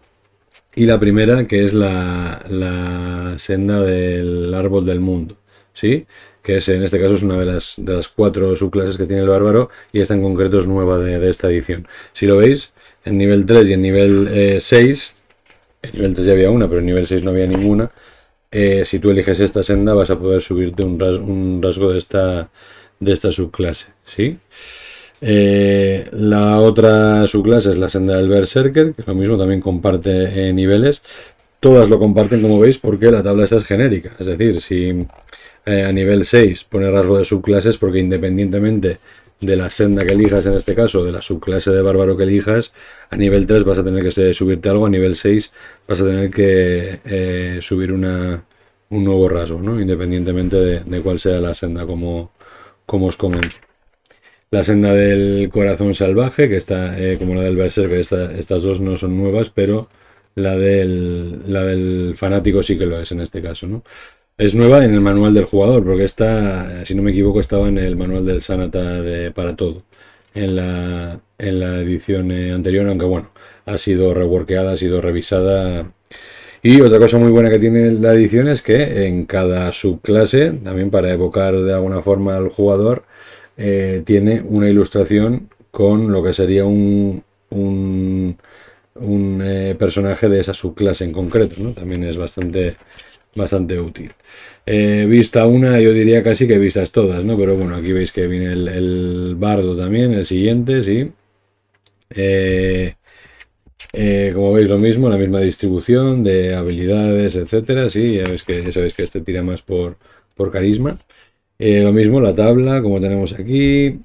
y la primera, que es la senda del árbol del mundo, ¿sí? Que es, en este caso es una de las 4 subclases que tiene el bárbaro, y esta en concreto es nueva de esta edición. Si lo veis, en nivel 3 y en nivel 6, en nivel 3 ya había una, pero en nivel 6 no había ninguna. Si tú eliges esta senda vas a poder subirte un rasgo de esta subclase, ¿sí? La otra subclase es la senda del Berserker, que lo mismo también comparte niveles. Todas lo comparten, como veis, porque la tabla esta es genérica. Es decir, si a nivel 6 pone rasgo de subclases, porque independientemente de la senda que elijas, en este caso, de la subclase de bárbaro que elijas, a nivel 3 vas a tener que subirte algo, a nivel 6 vas a tener que subir un nuevo rasgo, ¿no? Independientemente de cuál sea la senda, como os comento. La senda del corazón salvaje, que está como la del Berserker, estas dos no son nuevas, pero la del fanático sí que lo es en este caso, ¿no? Es nueva en el manual del jugador, porque esta, si no me equivoco, estaba en el manual del Sanata para todo, en la edición anterior, aunque bueno, ha sido reworkeada, ha sido revisada. Y otra cosa muy buena que tiene la edición es que en cada subclase, también para evocar de alguna forma al jugador, tiene una ilustración con lo que sería un personaje de esa subclase en concreto, ¿no? También es bastante útil. Vista una, yo diría casi que vistas todas, ¿no? Pero bueno, aquí veis que viene el bardo también, el siguiente, sí. Como veis, lo mismo, la misma distribución de habilidades, etcétera. Sí, ya sabéis que este tira más por carisma. Lo mismo la tabla, como tenemos aquí.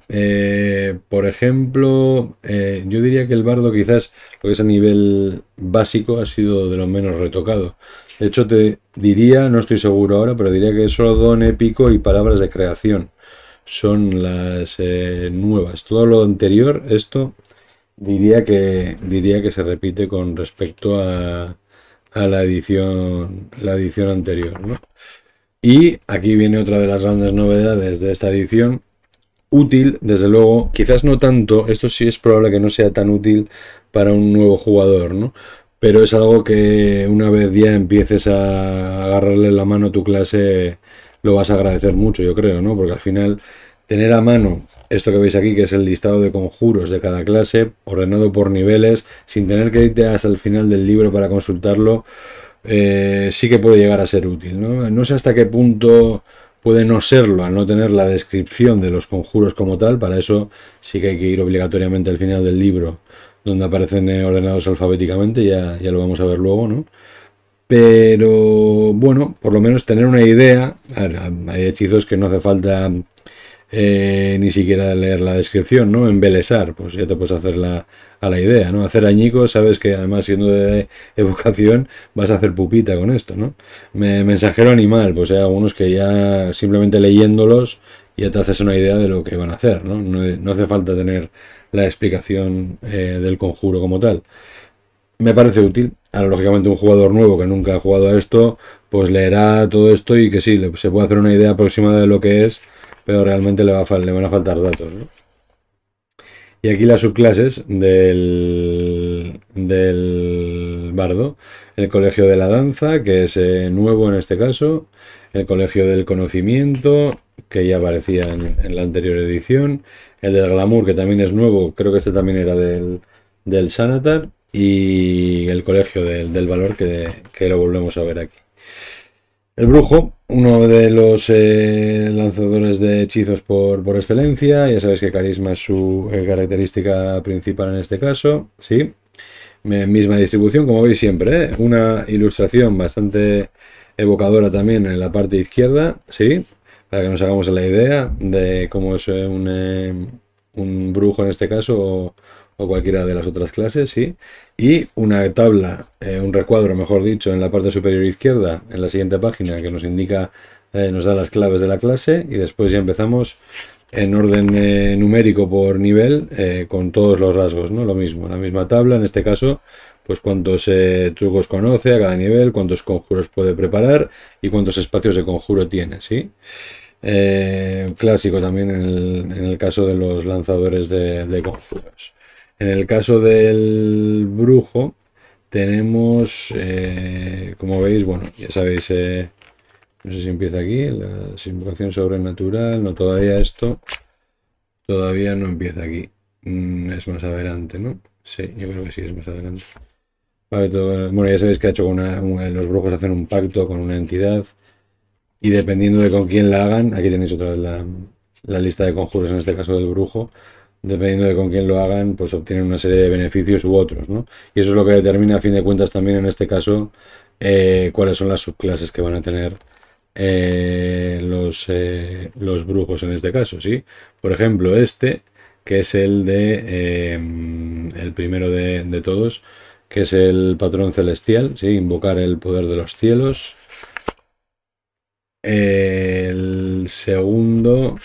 Por ejemplo, yo diría que el bardo, quizás lo que es a nivel básico, ha sido de lo menos retocado. De hecho, te diría, no estoy seguro ahora, pero diría que solo don épico y palabras de creación son las nuevas. Todo lo anterior, esto diría que se repite con respecto a la edición anterior, ¿no? Y aquí viene otra de las grandes novedades de esta edición. Útil, desde luego, quizás no tanto, esto sí es probable que no sea tan útil para un nuevo jugador, ¿no? Pero es algo que una vez ya empieces a agarrarle la mano a tu clase, lo vas a agradecer mucho, yo creo, ¿no? Porque al final, tener a mano esto que veis aquí, que es el listado de conjuros de cada clase, ordenado por niveles, sin tener que irte hasta el final del libro para consultarlo, sí que puede llegar a ser útil, ¿no? No sé hasta qué punto puede no serlo al no tener la descripción de los conjuros como tal. Para eso sí que hay que ir obligatoriamente al final del libro, donde aparecen ordenados alfabéticamente, ya lo vamos a ver luego, ¿no? Pero bueno, por lo menos tener una idea. Hay hechizos que no hace falta ni siquiera leer la descripción, ¿no? Embelesar, pues ya te puedes hacer a la idea, ¿no? Hacer añicos, sabes que además siendo de evocación vas a hacer pupita con esto, ¿no? Mensajero animal, pues hay algunos que ya simplemente leyéndolos ya te haces una idea de lo que van a hacer, ¿no? No hace falta tener la explicación del conjuro como tal. Me parece útil. Ahora, lógicamente, un jugador nuevo que nunca ha jugado a esto, pues leerá todo esto y que sí, se puede hacer una idea aproximada de lo que es, pero realmente le van a faltar datos, ¿no? Y aquí las subclases del bardo. El colegio de la danza, que es nuevo en este caso. El colegio del conocimiento, que ya aparecía en la anterior edición. El del glamour, que también es nuevo. Creo que este también era del Sanatar. Y el colegio del valor, que lo volvemos a ver aquí. El brujo, uno de los lanzadores de hechizos por excelencia. Ya sabéis que carisma es su característica principal en este caso, ¿sí? Misma distribución, como veis siempre, ¿eh? Una ilustración bastante evocadora también en la parte izquierda, ¿sí? Para que nos hagamos la idea de cómo es un brujo en este caso o cualquiera de las otras clases, ¿sí? Y una tabla, un recuadro, mejor dicho, en la parte superior izquierda, en la siguiente página, que nos indica, nos da las claves de la clase y después ya empezamos en orden numérico por nivel con todos los rasgos, ¿no? Lo mismo, la misma tabla, en este caso, pues cuántos trucos conoce a cada nivel, cuántos conjuros puede preparar y cuántos espacios de conjuro tiene, ¿sí? Clásico también en el caso de los lanzadores de conjuros. En el caso del brujo tenemos, como veis, bueno, ya sabéis, no sé si empieza aquí, la invocación sobrenatural, no, todavía esto, todavía no empieza aquí. Es más adelante, ¿no? Sí, yo creo que sí, es más adelante. Vale, bueno, ya sabéis que ha hecho los brujos hacen un pacto con una entidad y dependiendo de con quién la hagan, aquí tenéis otra vez la lista de conjuros, en este caso del brujo, dependiendo de con quién lo hagan, pues obtienen una serie de beneficios u otros, ¿no? Y eso es lo que determina, a fin de cuentas, también en este caso, cuáles son las subclases que van a tener los brujos en este caso, ¿sí? Por ejemplo, este, que es el primero de todos, que es el patrón celestial, ¿sí? Invocar el poder de los cielos. El segundo,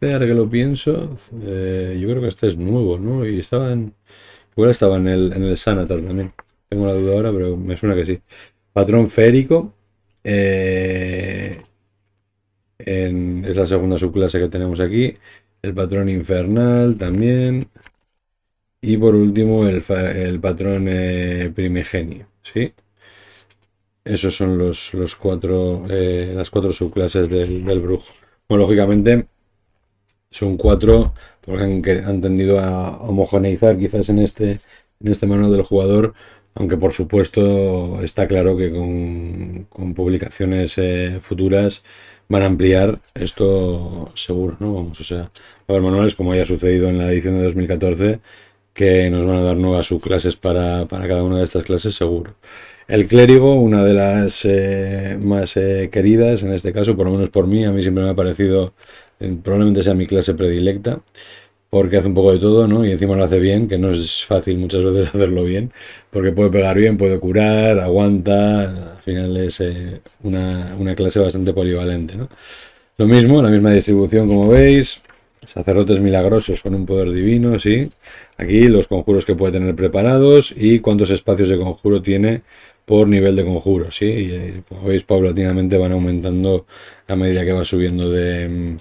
ahora que lo pienso, yo creo que este es nuevo, ¿no? Y igual estaba en el Sanatar también. Tengo la duda ahora, pero me suena que sí. Patrón férico. eh, es la segunda subclase que tenemos aquí. El patrón infernal también. Y por último, el patrón primigenio, ¿sí? Esos son las cuatro subclases del brujo. Bueno, lógicamente son cuatro porque han tendido a homogeneizar quizás en este manual del jugador, aunque por supuesto está claro que con publicaciones futuras van a ampliar esto seguro, ¿no? Vamos, o sea, va a haber manuales como haya sucedido en la edición de 2014 que nos van a dar nuevas subclases para cada una de estas clases seguro. El clérigo, una de las más queridas, en este caso, por lo menos por mí, a mí siempre me ha parecido, probablemente sea mi clase predilecta, porque hace un poco de todo, ¿no? Y encima lo hace bien, que no es fácil muchas veces hacerlo bien, porque puede pegar bien, puede curar, aguanta, al final es una clase bastante polivalente, ¿no? Lo mismo, la misma distribución como veis, sacerdotes milagrosos con un poder divino, sí. Aquí los conjuros que puede tener preparados y cuántos espacios de conjuro tiene por nivel de conjuro, sí. Y como veis, paulatinamente van aumentando a medida que va subiendo de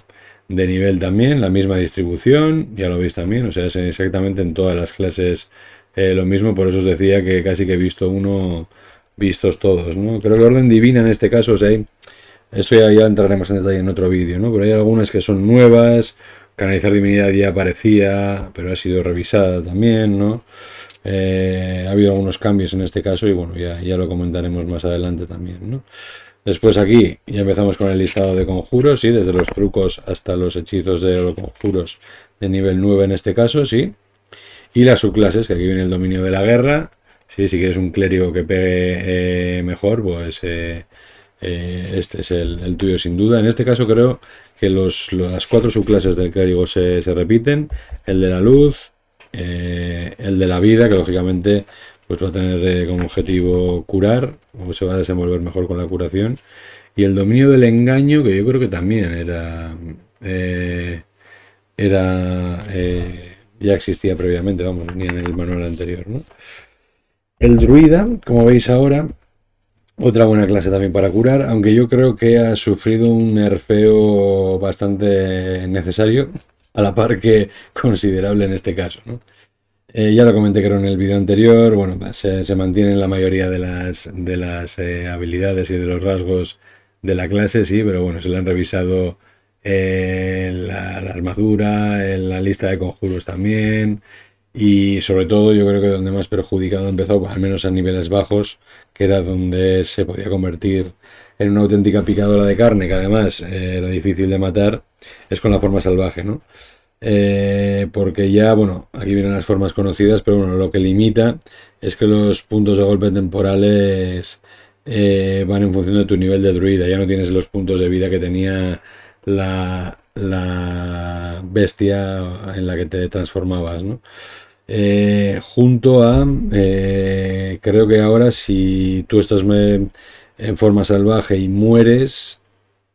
nivel también. La misma distribución, ya lo veis también, o sea, es exactamente en todas las clases lo mismo. Por eso os decía que casi que he visto uno, vistos todos, ¿no? Creo que orden divina en este caso, o sea, esto ya entraremos en detalle en otro vídeo, ¿no? Pero hay algunas que son nuevas, canalizar divinidad ya aparecía, pero ha sido revisada también, ¿no? Ha habido algunos cambios en este caso y bueno, ya lo comentaremos más adelante también, ¿no? Después aquí ya empezamos con el listado de conjuros, ¿sí? Desde los trucos hasta los hechizos de los conjuros de nivel 9 en este caso, ¿sí? Y las subclases, que aquí viene el dominio de la guerra, ¿sí? Si quieres un clérigo que pegue mejor, pues este es el tuyo sin duda. En este caso creo que las cuatro subclases del clérigo se repiten. El de la luz, el de la vida, que lógicamente pues va a tener como objetivo curar, o se va a desenvolver mejor con la curación. Y el dominio del engaño, que yo creo que también ya existía previamente, vamos, ni en el manual anterior, ¿no? El druida, como veis ahora, otra buena clase también para curar, aunque yo creo que ha sufrido un nerfeo bastante necesario, a la par que considerable en este caso, ¿no? Ya lo comenté creo en el vídeo anterior, bueno, se mantienen la mayoría de las habilidades y de los rasgos de la clase, sí, pero bueno, se le han revisado la armadura, la lista de conjuros también, Y sobre todo yo creo que donde más perjudicado empezó, pues, al menos a niveles bajos, que era donde se podía convertir en una auténtica picadora de carne, que además era difícil de matar, es con la forma salvaje, ¿no? Porque ya, bueno, aquí vienen las formas conocidas, pero bueno, lo que limita es que los puntos de golpe temporales van en función de tu nivel de druida, ya no tienes los puntos de vida que tenía la bestia en la que te transformabas, ¿no? Junto a, creo que ahora si tú estás en forma salvaje y mueres,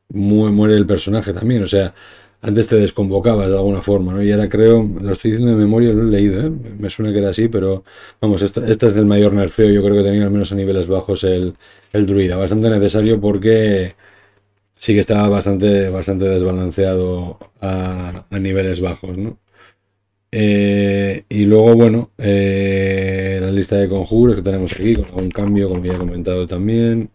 muere el personaje también, o sea, antes te desconvocabas de alguna forma, ¿no? Y ahora creo, lo estoy diciendo de memoria, lo he leído, ¿eh? Me suena que era así, pero vamos, esta es el mayor nerfeo, yo creo que tenía al menos a niveles bajos el druida, bastante necesario porque sí que estaba bastante desbalanceado a niveles bajos, ¿no? Y luego, bueno, la lista de conjuros que tenemos aquí, con algún cambio, como ya he comentado también.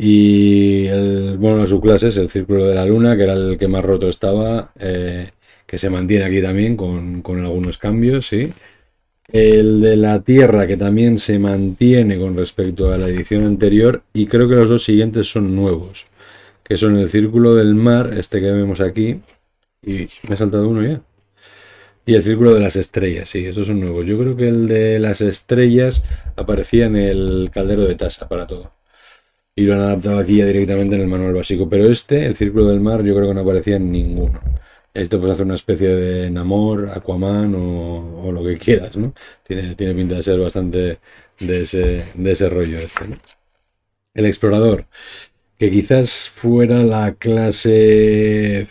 Y bueno, las subclases, el Círculo de la Luna, que era el que más roto estaba, que se mantiene aquí también con algunos cambios, sí. El de la Tierra, que también se mantiene con respecto a la edición anterior, y creo que los dos siguientes son nuevos, que son el Círculo del Mar, este que vemos aquí, y me he saltado uno ya. Y el Círculo de las Estrellas, sí, estos son nuevos. Yo creo que el de las estrellas aparecía en el caldero de Tasa para todo. Y lo han adaptado aquí ya directamente en el manual básico. Pero este, el Círculo del Mar, yo creo que no aparecía en ninguno. Este puede hacer una especie de Namor, Aquaman o lo que quieras, ¿no? Tiene pinta de ser bastante de ese rollo este, ¿no? El Explorador, que quizás fuera la clase...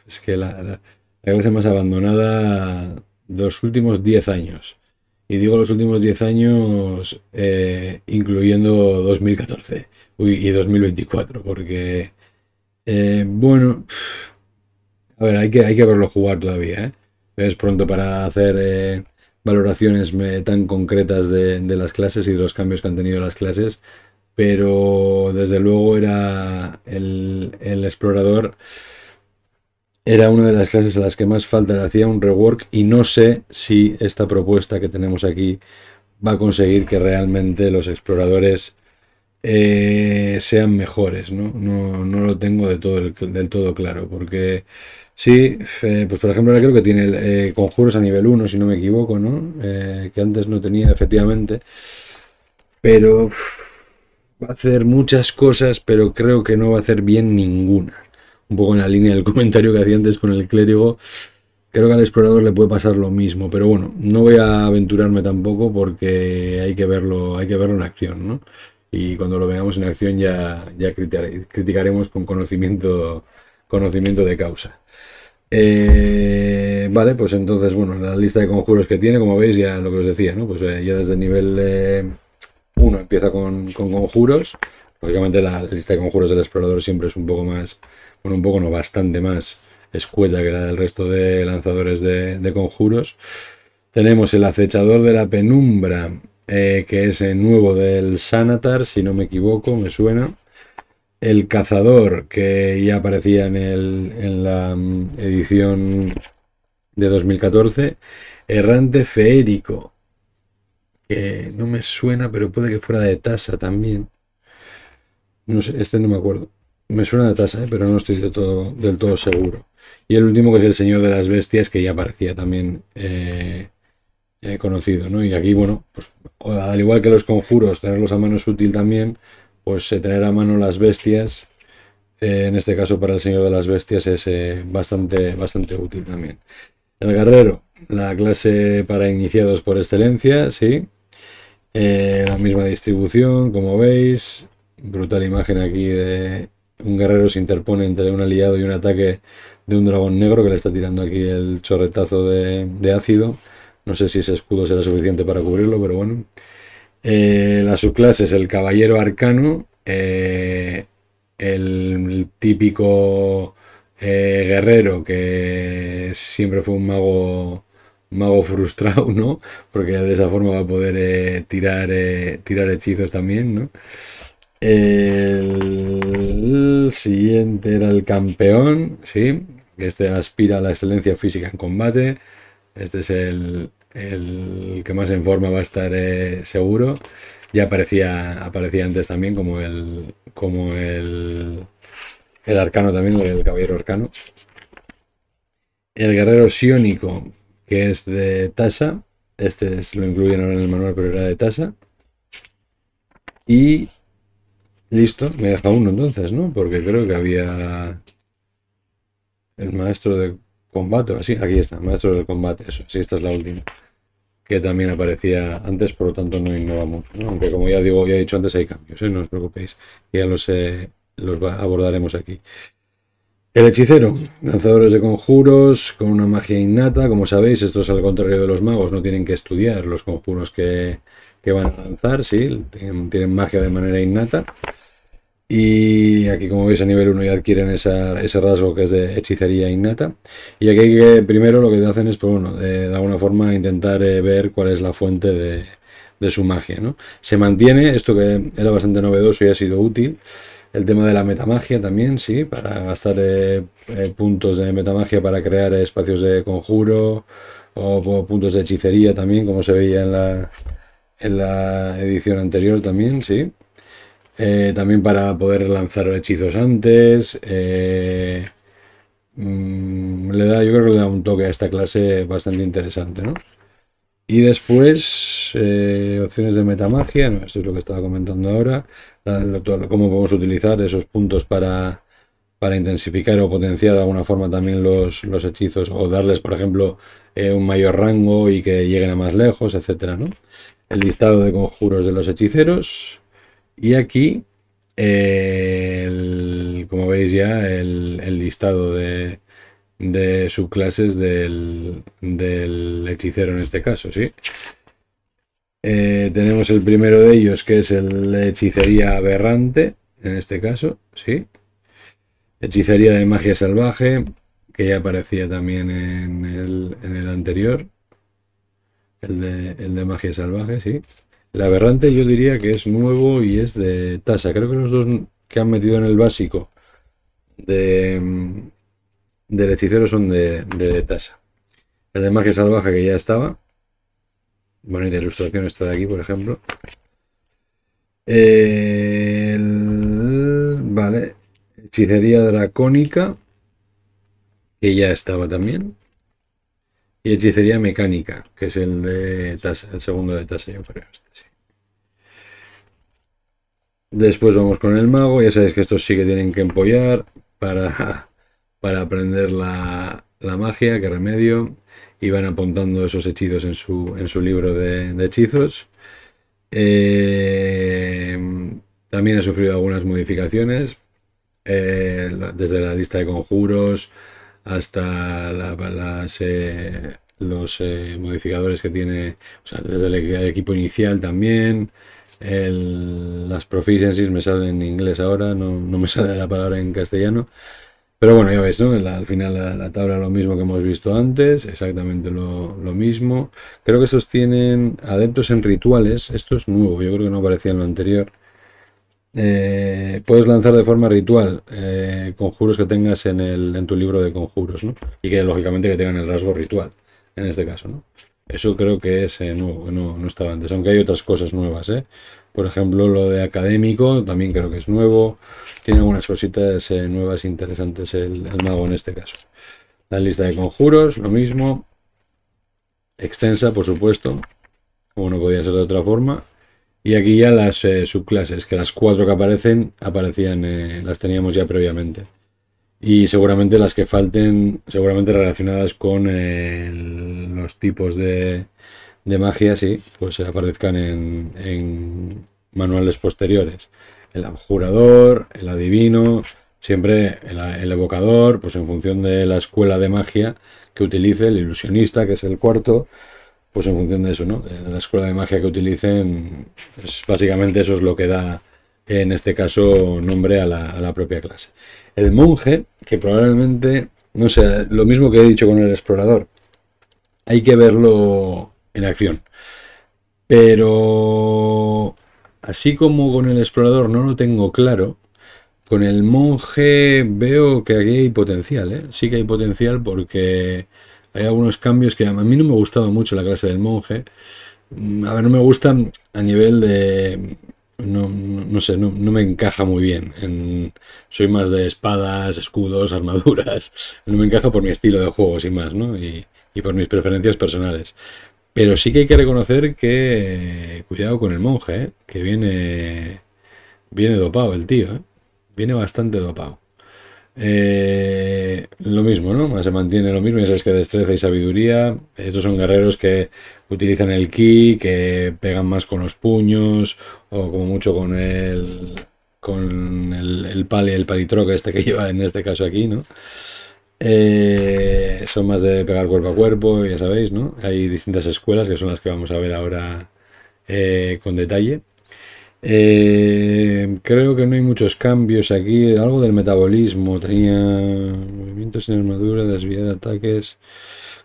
Es que la clase más abandonada de los últimos 10 años. Y digo los últimos 10 años, incluyendo 2014 y 2024, porque, bueno, a ver, hay que verlo jugar todavía, ¿eh? Es pronto para hacer valoraciones tan concretas de las clases y de los cambios que han tenido las clases, pero desde luego era el explorador. Era una de las clases a las que más falta le hacía un rework y no sé si esta propuesta que tenemos aquí va a conseguir que realmente los exploradores sean mejores, ¿no? No lo tengo del todo claro, porque sí, pues por ejemplo ahora creo que tiene conjuros a nivel uno si no me equivoco, ¿no? Que antes no tenía efectivamente, pero va a hacer muchas cosas, pero creo que no va a hacer bien ninguna. Un poco en la línea del comentario que hacía antes con el clérigo, creo que al explorador le puede pasar lo mismo, pero bueno, no voy a aventurarme tampoco porque hay que verlo en acción, ¿no? Y cuando lo veamos en acción ya criticaremos con conocimiento de causa. Vale, pues entonces, bueno, la lista de conjuros que tiene, como veis, ya lo que os decía, ¿no? Pues ya desde el nivel 1 empieza con conjuros. Lógicamente la lista de conjuros del explorador siempre es un poco más, bueno, un poco no, bastante más escueta que la del resto de lanzadores de conjuros. Tenemos el acechador de la penumbra, que es el nuevo del Sanatar, si no me equivoco, me suena. El cazador, que ya aparecía en la edición de 2014. Errante feérico, que no me suena, pero puede que fuera de Tasa también. No sé, este no me acuerdo. Me suena de Tasa, pero no estoy del todo seguro. Y el último, que es el Señor de las Bestias, que ya aparecía también conocido, ¿no? Y aquí, bueno, pues al igual que los conjuros, tenerlos a mano es útil también, pues tener a mano las bestias, en este caso para el Señor de las Bestias, es bastante útil también. El guerrero, la clase para iniciados por excelencia, sí. La misma distribución, como veis. Brutal imagen aquí de un guerrero se interpone entre un aliado y un ataque de un dragón negro que le está tirando aquí el chorretazo de ácido. No sé si ese escudo será suficiente para cubrirlo, pero bueno. La subclase es el caballero arcano, el típico guerrero que siempre fue un mago frustrado, ¿no? Porque de esa forma va a poder tirar hechizos también, ¿no? El siguiente era el campeón, sí, que este aspira a la excelencia física en combate. Este es el que más en forma va a estar seguro. Ya aparecía antes también el arcano también, el caballero arcano. El guerrero psiónico, que es de tasa. Lo incluyen ahora en el manual, pero era de tasa. Y listo, me deja uno entonces, ¿no? Porque creo que había el maestro de combate, así, aquí está, maestro del combate, eso, sí, esta es la última, que también aparecía antes, por lo tanto no innova mucho, ¿no? Aunque como ya digo, ya he dicho antes, hay cambios, no os preocupéis, ya los abordaremos aquí. El hechicero, lanzadores de conjuros con una magia innata, como sabéis, esto es al contrario de los magos, no tienen que estudiar los conjuros que van a lanzar, sí, tienen magia de manera innata. Y aquí, como veis, a nivel 1 ya adquieren ese rasgo que es de hechicería innata. Y aquí primero lo que hacen es, pues bueno, de alguna forma intentar ver cuál es la fuente de su magia, ¿no? Se mantiene, esto que era bastante novedoso y ha sido útil, el tema de la metamagia también, sí, para gastar puntos de metamagia para crear espacios de conjuro o puntos de hechicería también, como se veía en la edición anterior también, sí. También para poder lanzar hechizos antes. Yo creo que le da un toque a esta clase bastante interesante, ¿no? Y después, opciones de metamagia, no, esto es lo que estaba comentando ahora, cómo podemos utilizar esos puntos para intensificar o potenciar de alguna forma también los hechizos o darles, por ejemplo, un mayor rango y que lleguen a más lejos, etcétera, ¿no? El listado de conjuros de los hechiceros. Y aquí, como veis ya, el listado de subclases del hechicero en este caso, ¿sí? Tenemos el primero de ellos, que es el de hechicería aberrante, en este caso, ¿sí? Hechicería de magia salvaje, que ya aparecía también en el anterior, el de magia salvaje, ¿sí? El aberrante yo diría que es nuevo y es de tasa. Creo que los dos que han metido en el básico del hechicero son de tasa. El de magia salvaje que ya estaba. Bonita ilustración esta de aquí, por ejemplo. Vale. Hechicería dracónica, que ya estaba también. Y hechicería mecánica, que es el de tasa, el segundo de tasa inferior. Sí. Después vamos con el mago. Ya sabéis que estos sí que tienen que empollar para aprender la magia, que remedio. Y van apuntando esos hechizos en su libro de hechizos. También ha sufrido algunas modificaciones, desde la lista de conjuros hasta los modificadores que tiene, o sea, desde el equipo inicial también. Las proficiencies me salen en inglés ahora, no me sale la palabra en castellano. Pero bueno, ya veis, ¿no? Al final la tabla lo mismo que hemos visto antes, exactamente lo mismo. Creo que estos tienen adeptos en rituales, esto es nuevo, yo creo que no aparecía en lo anterior. Puedes lanzar de forma ritual conjuros que tengas en tu libro de conjuros, ¿no? Y que lógicamente que tengan el rasgo ritual, en este caso, ¿no? Eso creo que es nuevo, que no estaba antes, aunque hay otras cosas nuevas, ¿eh? Por ejemplo, lo de académico también creo que es nuevo. Tiene algunas cositas nuevas interesantes el mago en este caso. La lista de conjuros, lo mismo. Extensa, por supuesto, como no podía ser de otra forma. Y aquí ya las subclases, que las 4 que aparecían, las teníamos ya previamente. Y seguramente las que falten, seguramente relacionadas con los tipos de magia, sí, pues aparezcan en manuales posteriores. El abjurador, el adivino, siempre el evocador, pues en función de la escuela de magia que utilice, el ilusionista, que es el cuarto, pues en función de eso, ¿no? De la escuela de magia que utilicen, pues básicamente eso es lo que da, en este caso, nombre a la propia clase. El monje, que probablemente, no sé, lo mismo que he dicho con el explorador, hay que verlo en acción. Pero así como con el explorador no lo tengo claro, con el monje veo que aquí hay potencial, ¿eh? Sí que hay potencial porque hay algunos cambios que a mí no me gustaba mucho la clase del monje. A ver, no me gustan a nivel de... No sé, no me encaja muy bien. Soy más de espadas, escudos, armaduras. No me encaja por mi estilo de juego, sin más, ¿no? Y por mis preferencias personales. Pero sí que hay que reconocer que... Cuidado con el monje, ¿eh? Que viene dopado el tío, ¿eh? Viene bastante dopado. Lo mismo, ¿no? Se mantiene lo mismo, ya sabes que destreza y sabiduría. Estos son guerreros que utilizan el ki, que pegan más con los puños, o como mucho con el pali, el palitroque este que lleva en este caso aquí, ¿no? Son más de pegar cuerpo a cuerpo, ya sabéis, ¿no? Hay distintas escuelas que son las que vamos a ver ahora con detalle. Creo que no hay muchos cambios aquí. Algo del metabolismo. Tenía movimientos sin armadura, desviar ataques.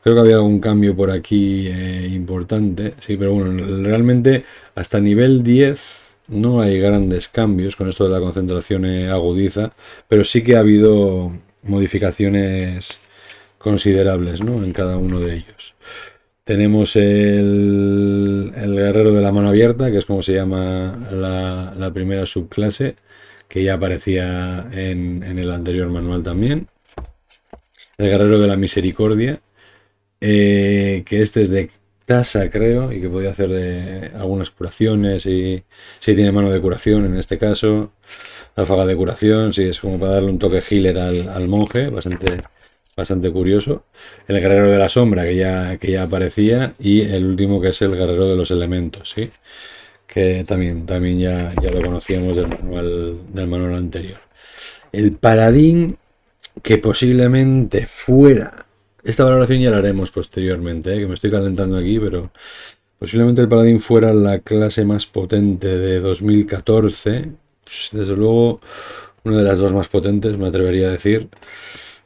Creo que había algún cambio por aquí importante. Sí, pero bueno, realmente hasta nivel 10 no hay grandes cambios con esto de la concentración agudiza. Pero sí que ha habido modificaciones considerables, ¿no? En cada uno de ellos. Tenemos el guerrero de la mano abierta, que es como se llama la primera subclase, que ya aparecía en el anterior manual también. El guerrero de la misericordia, que este es de tasa, creo, y que podía hacer de algunas curaciones, y si tiene mano de curación en este caso, ráfaga de curación, si es como para darle un toque healer al monje, bastante curioso. El guerrero de la sombra, que ya aparecía, y el último, que es el guerrero de los elementos, ¿sí? Que también ya lo conocíamos del manual anterior. El paladín, que posiblemente fuera... Esta valoración ya la haremos posteriormente, que me estoy calentando aquí, pero posiblemente el paladín fuera la clase más potente de 2014. Pues, desde luego, una de las dos más potentes, me atrevería a decir.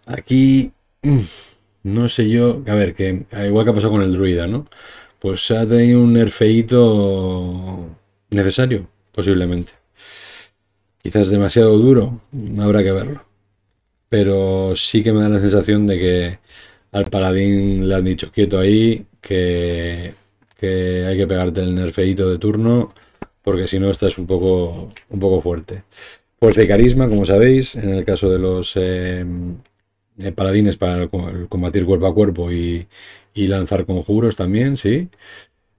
Aquí, no sé yo, a ver, que igual que ha pasado con el druida, ¿no? Pues ha tenido un nerfeíto necesario, posiblemente. Quizás demasiado duro, habrá que verlo. Pero sí que me da la sensación de que al paladín le han dicho quieto ahí, que hay que pegarte el nerfeíto de turno, porque si no estás un poco fuerte. Fuerza y carisma, como sabéis, en el caso de los paladines para el combatir cuerpo a cuerpo y lanzar conjuros también, sí.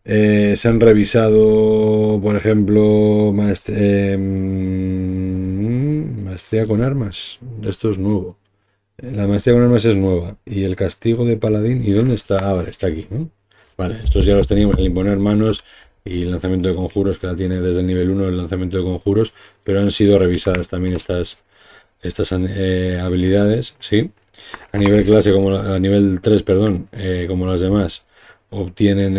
Se han revisado, por ejemplo, maestría con armas. Esto es nuevo. La maestría con armas es nueva. Y el castigo de paladín. ¿Y dónde está? Ah, vale, está aquí, ¿no? Vale, estos ya los teníamos, el imponer manos y el lanzamiento de conjuros, que la tiene desde el nivel 1 el lanzamiento de conjuros, pero han sido revisadas también estas habilidades, ¿sí? A nivel clase, a nivel 3, perdón, como las demás, obtienen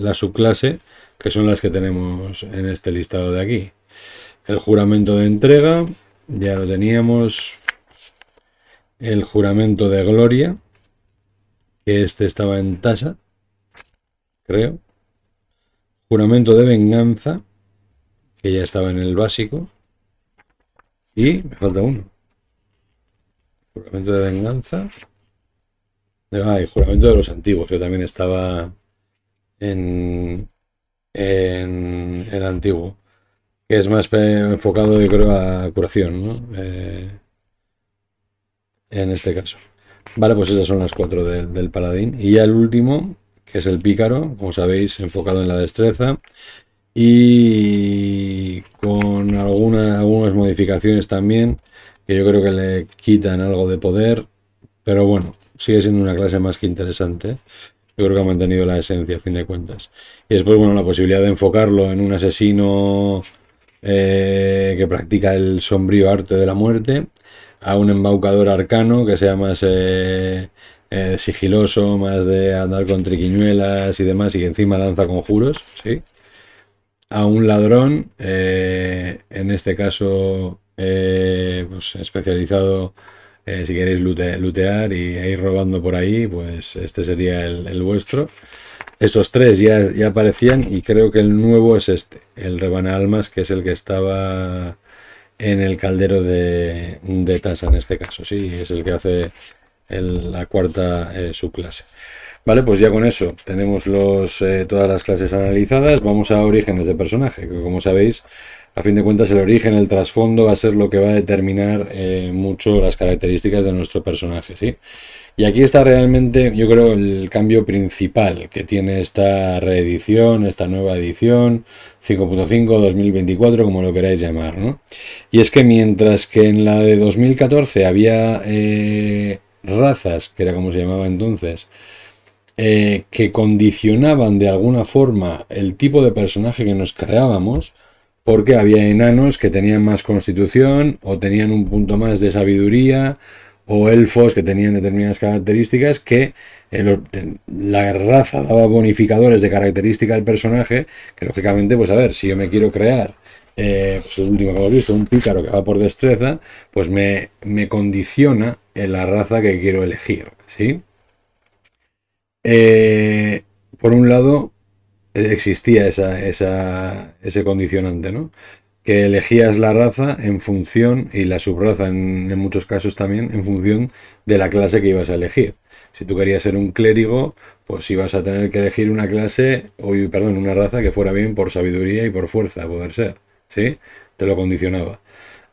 la subclase, que son las que tenemos en este listado de aquí. El juramento de entrega, ya lo teníamos. El juramento de gloria, que este estaba en tasa, creo. Juramento de venganza, que ya estaba en el básico. Y me falta uno. Juramento de venganza. Y juramento de los antiguos, que también estaba en el antiguo, que es más enfocado, yo creo, a curación, ¿no? En este caso. Vale, pues esas son las 4 del paladín. Y ya el último, que es el pícaro, como sabéis, enfocado en la destreza. Y con algunas modificaciones también, que yo creo que le quitan algo de poder. Pero bueno, sigue siendo una clase más que interesante. Yo creo que ha mantenido la esencia, a fin de cuentas. Y después, bueno, la posibilidad de enfocarlo en un asesino que practica el sombrío arte de la muerte, a un embaucador arcano que sea más sigiloso, más de andar con triquiñuelas y demás, y que encima lanza conjuros, ¿sí? A un ladrón, en este caso, pues especializado, si queréis lootear e ir robando por ahí, pues este sería el vuestro. Estos tres ya aparecían, y creo que el nuevo es este, el rebana almas, que es el que estaba en el caldero de Tasa en este caso, sí, es el que hace la cuarta subclase. Vale, pues ya con eso tenemos todas las clases analizadas. Vamos a orígenes de personaje, que como sabéis, a fin de cuentas el origen, el trasfondo va a ser lo que va a determinar mucho las características de nuestro personaje, ¿sí? Y aquí está realmente, yo creo, el cambio principal que tiene esta reedición, esta nueva edición, 5.5, 2024, como lo queráis llamar, ¿no? Y es que mientras que en la de 2014 había razas, que era como se llamaba entonces, que condicionaban de alguna forma el tipo de personaje que nos creábamos, porque había enanos que tenían más constitución o tenían un punto más de sabiduría, o elfos que tenían determinadas características que la raza daba bonificadores de característica del personaje, que lógicamente, pues a ver, si yo me quiero crear, pues el último que hemos visto, un pícaro que va por destreza, pues me condiciona en la raza que quiero elegir, ¿sí? Por un lado, existía ese condicionante, ¿no? Que elegías la raza en función, y la subraza en muchos casos también, en función de la clase que ibas a elegir. Si tú querías ser un clérigo, pues ibas a tener que elegir una clase, perdón, una raza que fuera bien por sabiduría y por fuerza, a poder ser, ¿sí? Te lo condicionaba.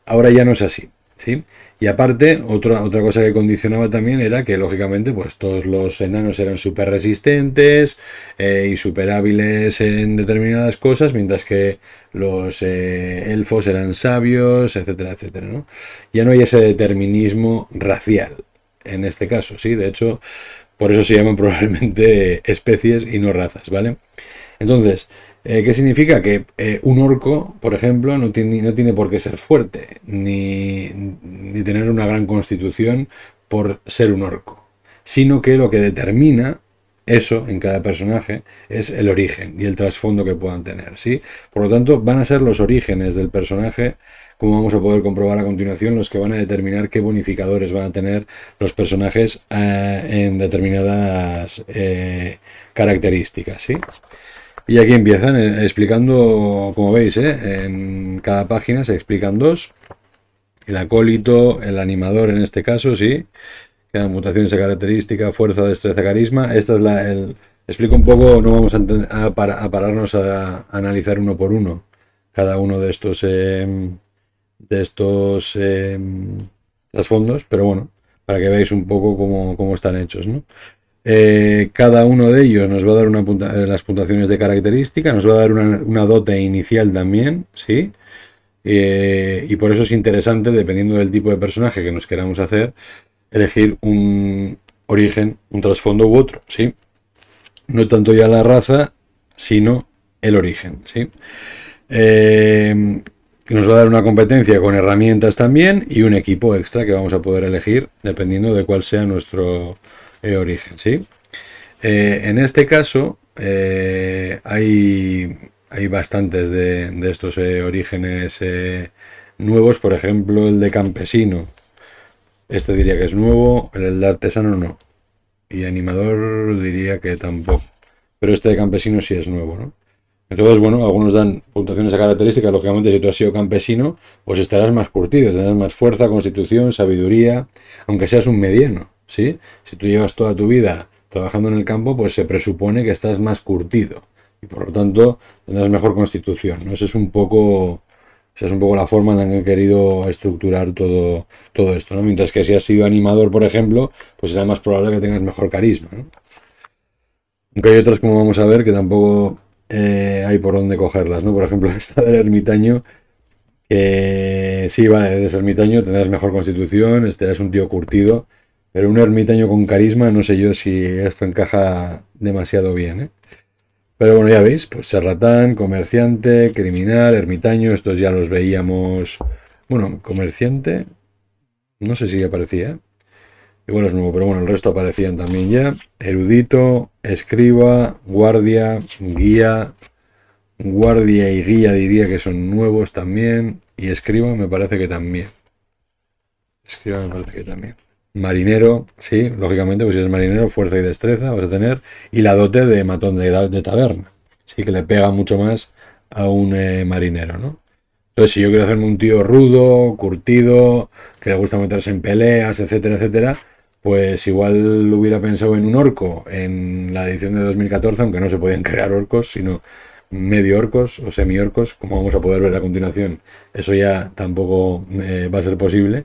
Ahora ya no es así, ¿sí? Y aparte, otra cosa que condicionaba también era que, lógicamente, pues todos los enanos eran súper resistentes y súper hábiles en determinadas cosas, mientras que los elfos eran sabios, etcétera, etcétera, ¿no? Ya no hay ese determinismo racial en este caso, ¿sí? De hecho, por eso se llaman probablemente especies y no razas, ¿vale? Entonces, ¿qué significa? Que un orco, por ejemplo, no tiene por qué ser fuerte, ni tener una gran constitución por ser un orco, sino que lo que determina eso en cada personaje es el origen y el trasfondo que puedan tener, ¿sí? Por lo tanto, van a ser los orígenes del personaje, como vamos a poder comprobar a continuación, los que van a determinar qué bonificadores van a tener los personajes en determinadas características, ¿sí? Y aquí empiezan explicando, como veis, en cada página se explican dos. El acólito, el animador en este caso, sí. Quedan mutaciones de característica, fuerza, destreza, carisma. Esta es explico un poco, no vamos a pararnos a analizar uno por uno cada uno de estos trasfondos, pero bueno, para que veáis un poco cómo están hechos, ¿no? Cada uno de ellos nos va a dar las puntuaciones de característica, nos va a dar una dote inicial también, ¿sí? Y por eso es interesante, dependiendo del tipo de personaje que nos queramos hacer, elegir un origen, un trasfondo u otro, ¿sí? No tanto ya la raza, sino el origen, ¿sí? Que nos va a dar una competencia con herramientas también y un equipo extra que vamos a poder elegir dependiendo de cuál sea nuestro origen, ¿sí? En este caso hay bastantes de estos orígenes nuevos, por ejemplo el de campesino, este diría que es nuevo, el de artesano no, y animador diría que tampoco, pero este de campesino sí es nuevo, ¿no? Entonces, bueno, algunos dan puntuaciones a características. Lógicamente, si tú has sido campesino, pues estarás más curtido, tendrás más fuerza, constitución, sabiduría, aunque seas un mediano, ¿sí? Si tú llevas toda tu vida trabajando en el campo, pues se presupone que estás más curtido y por lo tanto tendrás mejor constitución, ¿no? Esa es un poco la forma en la que he querido estructurar todo esto, ¿no? Mientras que si has sido animador, por ejemplo, pues será más probable que tengas mejor carisma, ¿no? Aunque hay otras, como vamos a ver, que tampoco hay por dónde cogerlas, ¿no? Por ejemplo, esta del ermitaño, que sí, vale, eres ermitaño, tendrás mejor constitución, eres un tío curtido, pero un ermitaño con carisma, no sé yo si esto encaja demasiado bien, ¿eh? Pero bueno, ya veis, pues charlatán, comerciante, criminal, ermitaño, estos ya los veíamos. Bueno, comerciante, no sé si aparecía, ¿eh? Igual es nuevo, pero bueno, el resto aparecían también ya. Erudito, escriba, guardia y guía diría que son nuevos también. Y escriba me parece que también. Escriba me parece que también. Marinero, sí, lógicamente, pues si es marinero, fuerza y destreza vas a tener. Y la dote de matón de taberna. Sí, que le pega mucho más a un marinero, ¿no? Entonces, si yo quiero hacerme un tío rudo, curtido, que le gusta meterse en peleas, etcétera, etcétera, pues igual hubiera pensado en un orco en la edición de 2014, aunque no se podían crear orcos, sino medio orcos o semi orcos, como vamos a poder ver a continuación. Eso ya tampoco va a ser posible.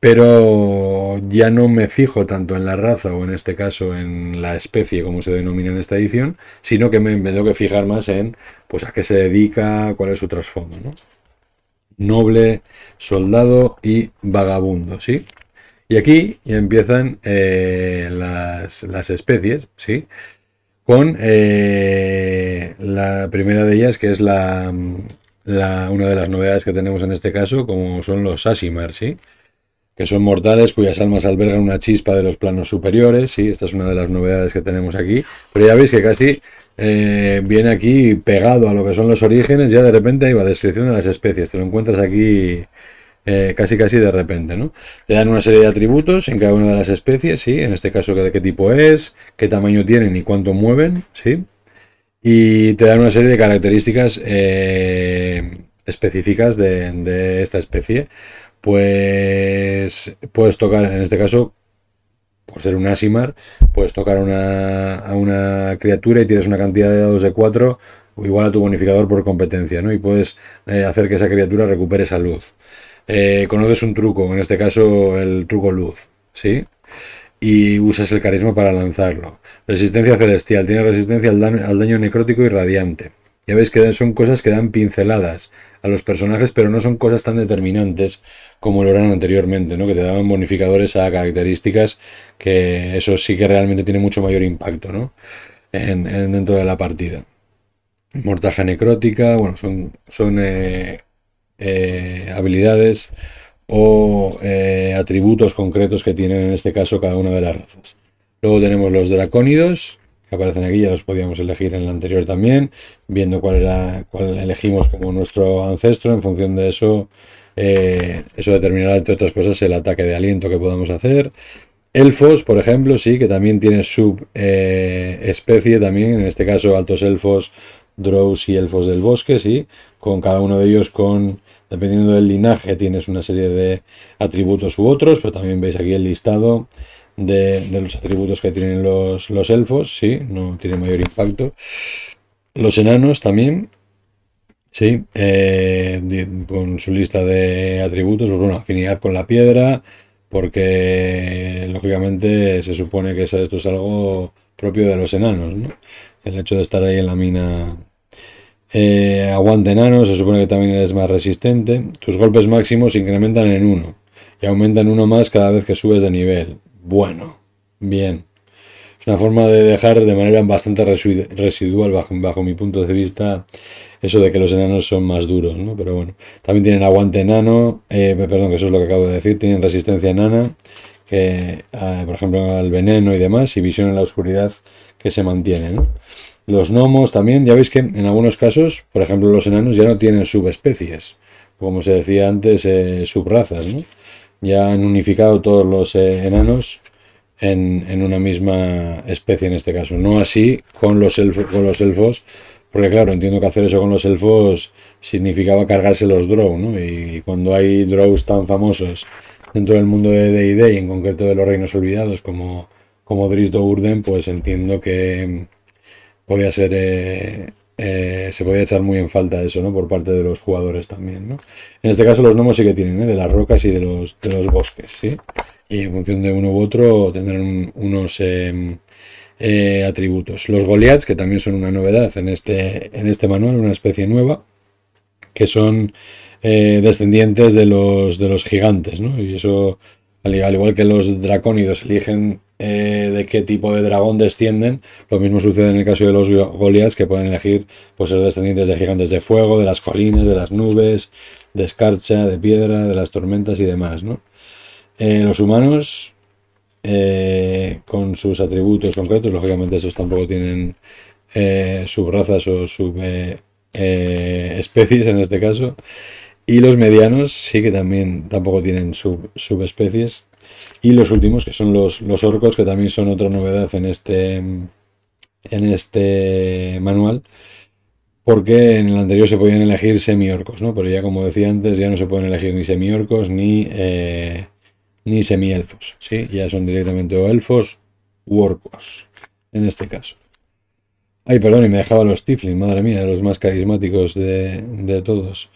Pero ya no me fijo tanto en la raza o en este caso en la especie como se denomina en esta edición, sino que me tengo que fijar más en pues a qué se dedica, cuál es su trasfondo, ¿no? Noble, soldado y vagabundo, ¿sí? Y aquí ya empiezan las especies, ¿sí? Con la primera de ellas, que es una de las novedades que tenemos en este caso, como son los Aasimar, ¿sí? Que son mortales cuyas almas albergan una chispa de los planos superiores, ¿sí? Esta es una de las novedades que tenemos aquí, pero ya veis que casi viene aquí pegado a lo que son los orígenes, ya de repente ahí va descripción de las especies, te lo encuentras aquí casi de repente, ¿no? Te dan una serie de atributos en cada una de las especies, ¿sí? En este caso de qué tipo es, qué tamaño tienen y cuánto mueven, ¿sí? Y te dan una serie de características específicas de esta especie. Pues puedes tocar, en este caso, por ser un Aasimar, puedes tocar a una criatura y tienes una cantidad de dados de 4 igual a tu bonificador por competencia, ¿no? Y puedes hacer que esa criatura recupere esa luz. Conoces un truco, en este caso el truco luz, ¿sí? Y usas el carisma para lanzarlo. Resistencia celestial, tiene resistencia al daño necrótico y radiante. Ya veis que son cosas que dan pinceladas a los personajes, pero no son cosas tan determinantes como lo eran anteriormente, ¿no? Que te daban bonificadores a características que eso sí que realmente tiene mucho mayor impacto, ¿no? Dentro de la partida. Mortaja necrótica, bueno, son habilidades o atributos concretos que tienen en este caso cada una de las razas. Luego tenemos los dracónidos, que aparecen aquí, ya los podíamos elegir en el anterior también, viendo cuál elegimos como nuestro ancestro. En función de eso, eso determinará, entre otras cosas, el ataque de aliento que podamos hacer. Elfos, por ejemplo, sí, que también tiene subespecie también, en este caso altos elfos, drows y elfos del bosque, sí, con cada uno de ellos dependiendo del linaje, tienes una serie de atributos u otros, pero también veis aquí el listado de los atributos que tienen los elfos, sí, no tiene mayor impacto. Los enanos también, sí, con su lista de atributos, pues bueno, afinidad con la piedra, porque lógicamente se supone que esto es algo propio de los enanos, ¿no? El hecho de estar ahí en la mina. Aguante enano, se supone que también eres más resistente. Tus golpes máximos se incrementan en 1 y aumentan 1 más cada vez que subes de nivel. Bueno, bien. Es una forma de dejar de manera bastante residual, bajo mi punto de vista, eso de que los enanos son más duros, ¿no? Pero bueno, también tienen aguante enano, perdón, que eso es lo que acabo de decir, tienen resistencia enana, que por ejemplo al veneno y demás, y visión en la oscuridad que se mantiene, ¿no? Los gnomos también, ya veis que en algunos casos, por ejemplo los enanos ya no tienen subespecies, como se decía antes, subrazas, ¿no? Ya han unificado todos los enanos en una misma especie en este caso. No así con los elfos, porque claro, entiendo que hacer eso con los elfos significaba cargarse los drow, ¿no? Y cuando hay drows tan famosos dentro del mundo de D&D y en concreto de los Reinos Olvidados como Drizzt Do'Urden, pues entiendo que podía ser se podía echar muy en falta eso, ¿no? Por parte de los jugadores también, ¿no? En este caso los gnomos sí que tienen, de las rocas y de los bosques, ¿sí? Y en función de uno u otro tendrán unos atributos. Los Goliaths, que también son una novedad en este manual, una especie nueva, que son descendientes de los gigantes, ¿no? Y eso, al igual que los dracónidos eligen de qué tipo de dragón descienden, lo mismo sucede en el caso de los Goliaths, que pueden elegir pues, ser descendientes de gigantes de fuego, de las colinas, de las nubes, de escarcha, de piedra, de las tormentas y demás, ¿no? Los humanos, con sus atributos concretos, lógicamente estos tampoco tienen subrazas o especies en este caso. Y los medianos sí que también tampoco tienen subespecies. Y los últimos, que son los orcos, que también son otra novedad en este manual, porque en el anterior se podían elegir semi-orcos, ¿no? Pero ya como decía antes, ya no se pueden elegir ni semi-orcos ni ni semielfos, ¿sí? Ya son directamente o elfos u orcos, en este caso. Ay, perdón, y me dejaba los tiefling, madre mía, los más carismáticos de todos.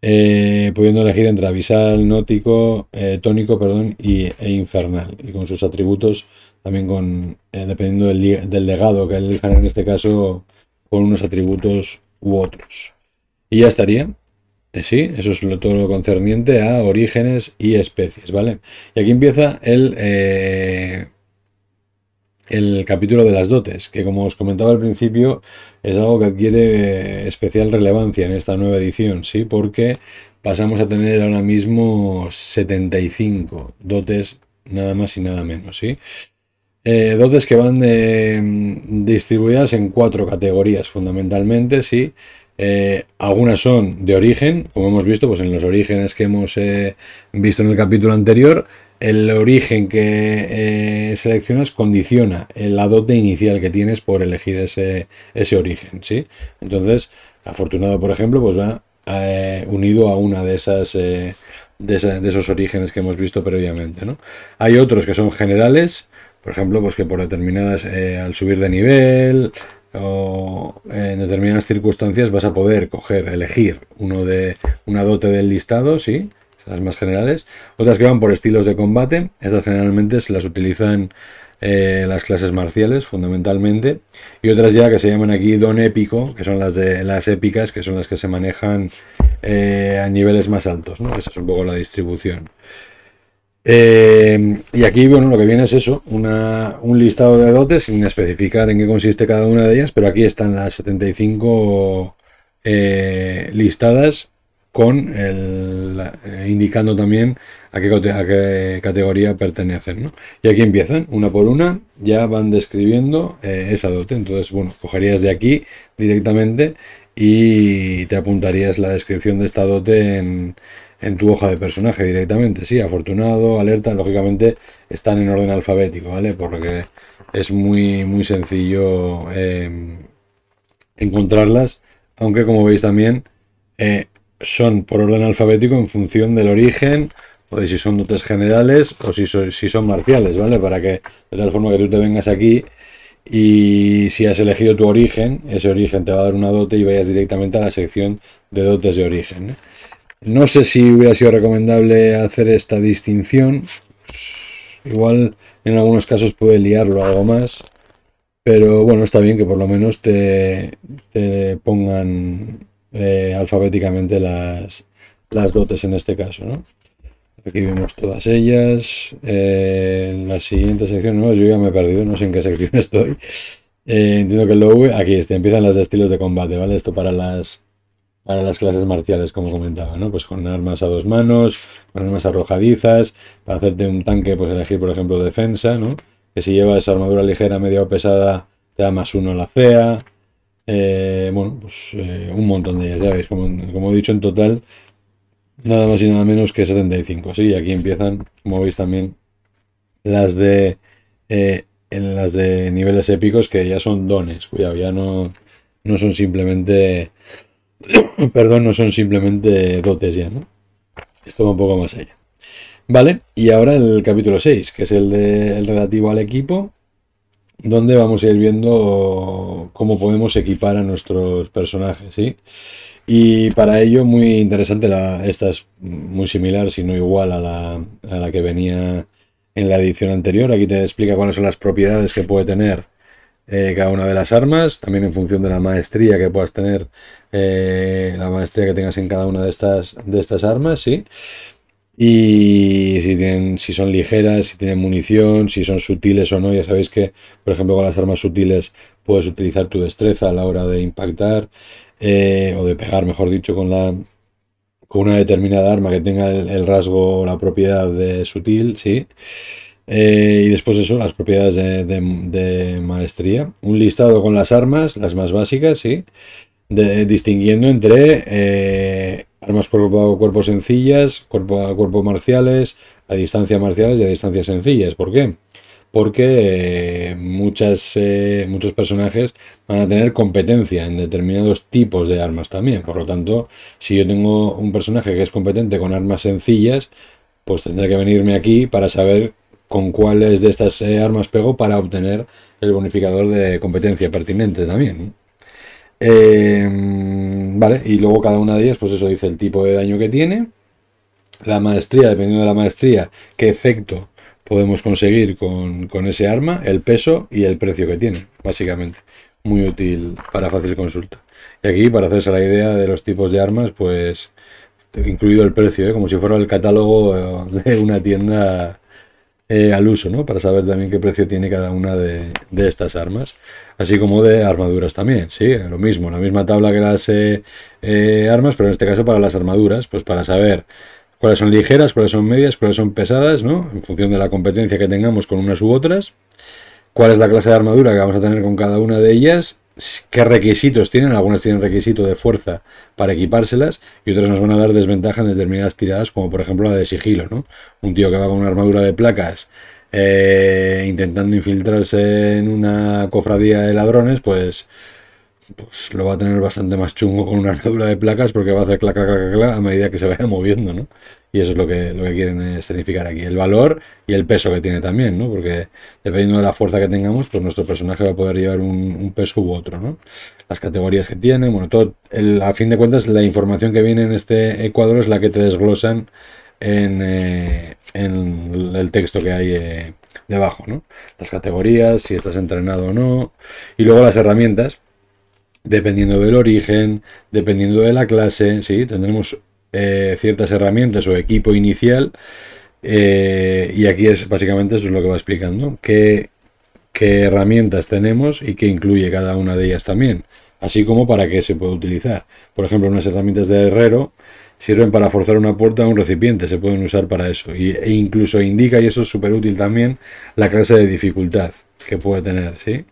Pudiendo elegir entre abisal, nótico, tónico, perdón, e infernal. Y con sus atributos, también dependiendo del legado que elijan en este caso, con unos atributos u otros. Y ya estaría. Sí, eso es todo lo concerniente a orígenes y especies, ¿vale? Y aquí empieza el capítulo de las dotes, que como os comentaba al principio, es algo que adquiere especial relevancia en esta nueva edición, ¿sí? Porque pasamos a tener ahora mismo 75 dotes, nada más y nada menos, ¿sí? Dotes que van distribuidas en 4 categorías fundamentalmente, ¿sí? Algunas son de origen, como hemos visto pues en los orígenes que hemos visto en el capítulo anterior. El origen que seleccionas condiciona la dote inicial que tienes por elegir ese origen, ¿sí? Entonces, afortunado, por ejemplo, pues va unido a una de esas de esos orígenes que hemos visto previamente, ¿no? Hay otros que son generales, por ejemplo, pues que por determinadas al subir de nivel o en determinadas circunstancias vas a poder elegir una dote del listado, ¿sí? Las más generales. Otras que van por estilos de combate. Estas generalmente se las utilizan las clases marciales, fundamentalmente. Y otras ya que se llaman aquí don épico, que son las épicas, que son las que se manejan a niveles más altos, ¿no? Esa es un poco la distribución. Y aquí, bueno, lo que viene es eso, un listado de dotes sin especificar en qué consiste cada una de ellas, pero aquí están las 75 listadas con indicando también a qué categoría pertenecen, ¿no? Y aquí empiezan, una por una, ya van describiendo esa dote. Entonces, bueno, cogerías de aquí directamente y te apuntarías la descripción de esta dote en tu hoja de personaje directamente. Sí, afortunado, alerta, lógicamente están en orden alfabético, ¿vale? Porque es muy, muy sencillo encontrarlas, aunque como veis también son por orden alfabético en función del origen o de si son dotes generales o si son marciales, ¿vale? Para que de tal forma que tú te vengas aquí y si has elegido tu origen, ese origen te va a dar una dote y vayas directamente a la sección de dotes de origen, ¿eh? No sé si hubiera sido recomendable hacer esta distinción. Igual en algunos casos puede liarlo algo más. Pero bueno, está bien que por lo menos te pongan alfabéticamente las dotes en este caso, ¿no? Aquí vemos todas ellas. En la siguiente sección, no, yo ya me he perdido, no sé en qué sección estoy. Entiendo que aquí empiezan las de estilos de combate, ¿vale? Esto para las clases marciales, como comentaba, ¿no? Pues con armas a 2 manos, con armas arrojadizas, para hacerte un tanque, pues elegir, por ejemplo, defensa, ¿no? Que si llevas armadura ligera, media o pesada, te da +1 a la CEA. Bueno, pues un montón de ellas, ya veis, como he dicho, en total, nada más y nada menos que 75. Sí, y aquí empiezan, como veis también, las de niveles épicos, que ya son dones, cuidado, ya no son simplemente... Perdón, no son simplemente dotes ya, ¿no? Esto va un poco más allá. Vale, y ahora el capítulo 6, que es el relativo al equipo, donde vamos a ir viendo cómo podemos equipar a nuestros personajes, ¿sí? Y para ello, muy interesante, esta es muy similar, si no igual a la que venía en la edición anterior. Aquí te explica cuáles son las propiedades que puede tener cada una de las armas, también en función de la maestría que puedas tener, la maestría que tengas en cada una de estas armas, ¿sí? Y si son ligeras, si tienen munición, si son sutiles o no. Ya sabéis que, por ejemplo, con las armas sutiles puedes utilizar tu destreza a la hora de impactar o de pegar, mejor dicho, con una determinada arma que tenga el rasgo o la propiedad de sutil, ¿sí? Y después eso, las propiedades de maestría. Un listado con las armas, las más básicas, ¿sí? Distinguiendo entre armas cuerpo a cuerpo sencillas, cuerpo a cuerpo marciales, a distancia marciales y a distancia sencillas. ¿Por qué? Porque muchos personajes van a tener competencia en determinados tipos de armas también. Por lo tanto, si yo tengo un personaje que es competente con armas sencillas, pues tendré que venirme aquí para saber con cuáles de estas armas pego para obtener el bonificador de competencia pertinente también. Vale, y luego cada una de ellas, pues eso dice el tipo de daño que tiene, la maestría, dependiendo de la maestría, qué efecto podemos conseguir con ese arma, el peso y el precio que tiene, básicamente. Muy útil para fácil consulta. Y aquí, para hacerse la idea de los tipos de armas, pues incluido el precio, como si fuera el catálogo de una tienda al uso, ¿no? Para saber también qué precio tiene cada una de estas armas, así como de armaduras también, sí, lo mismo, la misma tabla que las armas, pero en este caso para las armaduras, pues para saber cuáles son ligeras, cuáles son medias, cuáles son pesadas, ¿no? En función de la competencia que tengamos con unas u otras, cuál es la clase de armadura que vamos a tener con cada una de ellas, qué requisitos tienen, algunas tienen requisito de fuerza para equipárselas y otras nos van a dar desventaja en determinadas tiradas, como por ejemplo la de sigilo, ¿no? Un tío que va con una armadura de placas intentando infiltrarse en una cofradía de ladrones, pues lo va a tener bastante más chungo con una armadura de placas porque va a hacer clac, clac, clac, clac a medida que se vaya moviendo, ¿no? Y eso es lo que quieren significar aquí. El valor y el peso que tiene también, ¿no? Porque dependiendo de la fuerza que tengamos, pues nuestro personaje va a poder llevar un peso u otro, ¿no? Las categorías que tiene, bueno, todo, a fin de cuentas, la información que viene en este cuadro es la que te desglosan en el texto que hay debajo, ¿no? Las categorías, si estás entrenado o no, y luego las herramientas. Dependiendo del origen, dependiendo de la clase, ¿sí? Tendremos ciertas herramientas o equipo inicial y aquí es básicamente eso es lo que va explicando, qué herramientas tenemos y qué incluye cada una de ellas también, así como para qué se puede utilizar. Por ejemplo, unas herramientas de herrero sirven para forzar una puerta a un recipiente, se pueden usar para eso e incluso indica, y eso es súper útil también, la clase de dificultad que puede tener, ¿sí?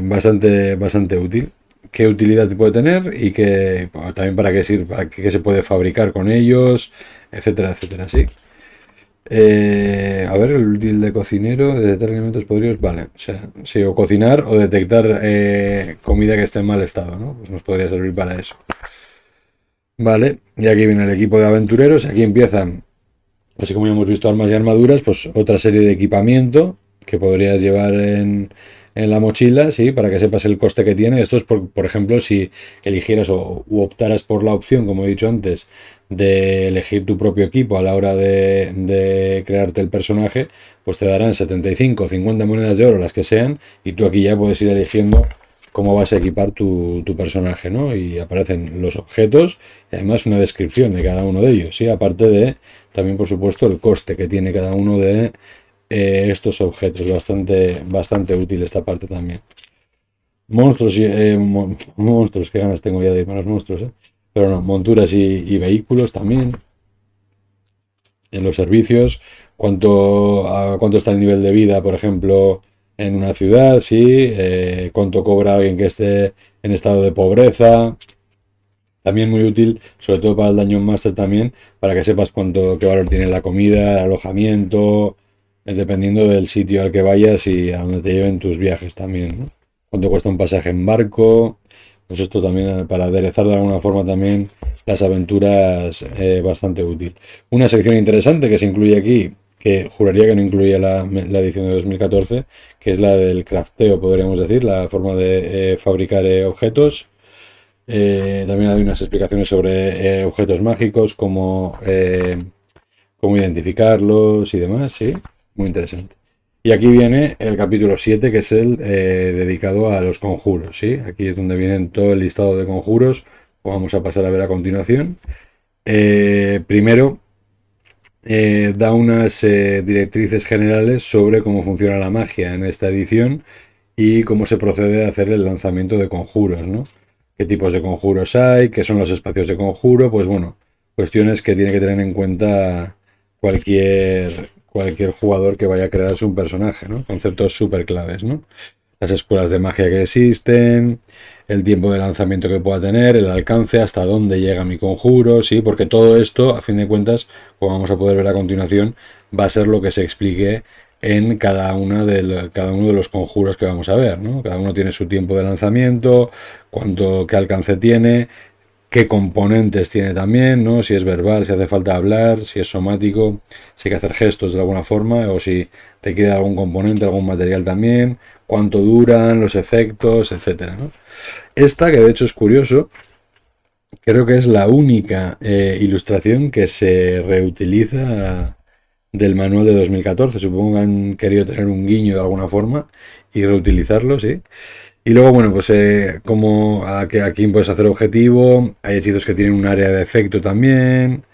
Bastante útil. Qué utilidad puede tener y que también para qué sirve, para qué se puede fabricar con ellos, etcétera, etcétera, sí. A ver, el útil de cocinero, de detectar alimentos podridos, vale, o sea, sí, o cocinar o detectar comida que esté en mal estado, ¿no? Pues nos podría servir para eso. Vale, y aquí viene el equipo de aventureros, aquí empiezan, así como ya hemos visto armas y armaduras, pues otra serie de equipamiento que podrías llevar en la mochila, sí, para que sepas el coste que tiene. Esto es, por ejemplo, si eligieras u optaras por la opción, como he dicho antes, de elegir tu propio equipo a la hora de crearte el personaje, pues te darán 75 o 50 monedas de oro, las que sean, y tú aquí ya puedes ir eligiendo cómo vas a equipar tu personaje, ¿no? Y aparecen los objetos y además una descripción de cada uno de ellos, ¿sí? Aparte de, también por supuesto, el coste que tiene cada uno de estos objetos, bastante útil esta parte también. Monstruos monstruos, qué ganas tengo ya de ir a los monstruos, pero no, monturas y vehículos también. En los servicios, cuánto está el nivel de vida, por ejemplo, en una ciudad, sí, cuánto cobra alguien que esté en estado de pobreza. También muy útil, sobre todo para el Dungeon Master también, para que sepas qué valor tiene la comida, el alojamiento, dependiendo del sitio al que vayas y a donde te lleven tus viajes también, ¿no? Cuánto cuesta un pasaje en barco, pues esto también para aderezar de alguna forma también las aventuras, bastante útil. Una sección interesante que se incluye aquí, que juraría que no incluía la edición de 2014, que es la del crafteo, podríamos decir, la forma de fabricar objetos. También hay unas explicaciones sobre objetos mágicos, cómo identificarlos y demás, sí, muy interesante. Y aquí viene el capítulo 7, que es el dedicado a los conjuros, ¿sí? Aquí es donde vienen todo el listado de conjuros, que vamos a pasar a ver a continuación. Primero, da unas directrices generales sobre cómo funciona la magia en esta edición y cómo se procede a hacer el lanzamiento de conjuros, ¿no? Qué tipos de conjuros hay, qué son los espacios de conjuro, pues bueno, cuestiones que tiene que tener en cuenta cualquier jugador que vaya a crearse un personaje, ¿no? Conceptos súper claves, ¿no? Las escuelas de magia que existen, el tiempo de lanzamiento que pueda tener, el alcance, hasta dónde llega mi conjuro, ¿sí? Porque todo esto, a fin de cuentas, como vamos a poder ver a continuación, va a ser lo que se explique en cada uno de los conjuros que vamos a ver, ¿no? Cada uno tiene su tiempo de lanzamiento, qué alcance tiene, qué componentes tiene también, ¿no? Si es verbal, si hace falta hablar, si es somático, si hay que hacer gestos de alguna forma, o si requiere algún componente, algún material también, cuánto duran, los efectos, etcétera, ¿no? Esta, que de hecho es curioso, creo que es la única ilustración que se reutiliza del manual de 2014. Supongo que han querido tener un guiño de alguna forma y reutilizarlo, sí. Y luego, bueno, pues como aquí puedes hacer objetivo, hay hechizos que tienen un área de efecto también,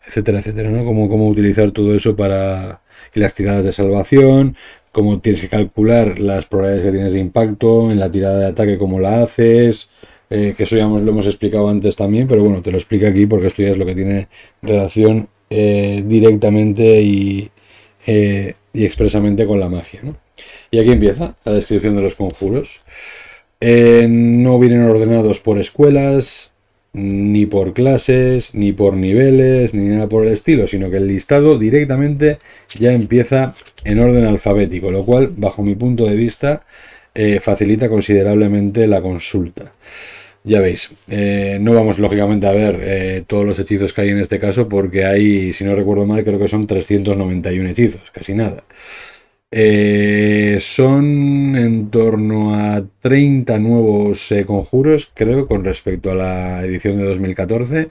etcétera, etcétera, ¿no? Cómo utilizar todo eso para... Y las tiradas de salvación, cómo tienes que calcular las probabilidades que tienes de impacto, en la tirada de ataque, cómo la haces, que eso ya lo hemos explicado antes también, pero bueno, te lo explico aquí porque esto ya es lo que tiene relación directamente y expresamente con la magia, ¿no? Y aquí empieza la descripción de los conjuros. No vienen ordenados por escuelas, ni por clases, ni por niveles, ni nada por el estilo, sino que el listado directamente ya empieza en orden alfabético, lo cual, bajo mi punto de vista, facilita considerablemente la consulta. Ya veis, no vamos lógicamente a ver todos los hechizos que hay en este caso, porque hay, si no recuerdo mal, creo que son 391 hechizos, casi nada. Son en torno a 30 nuevos conjuros, creo, con respecto a la edición de 2014,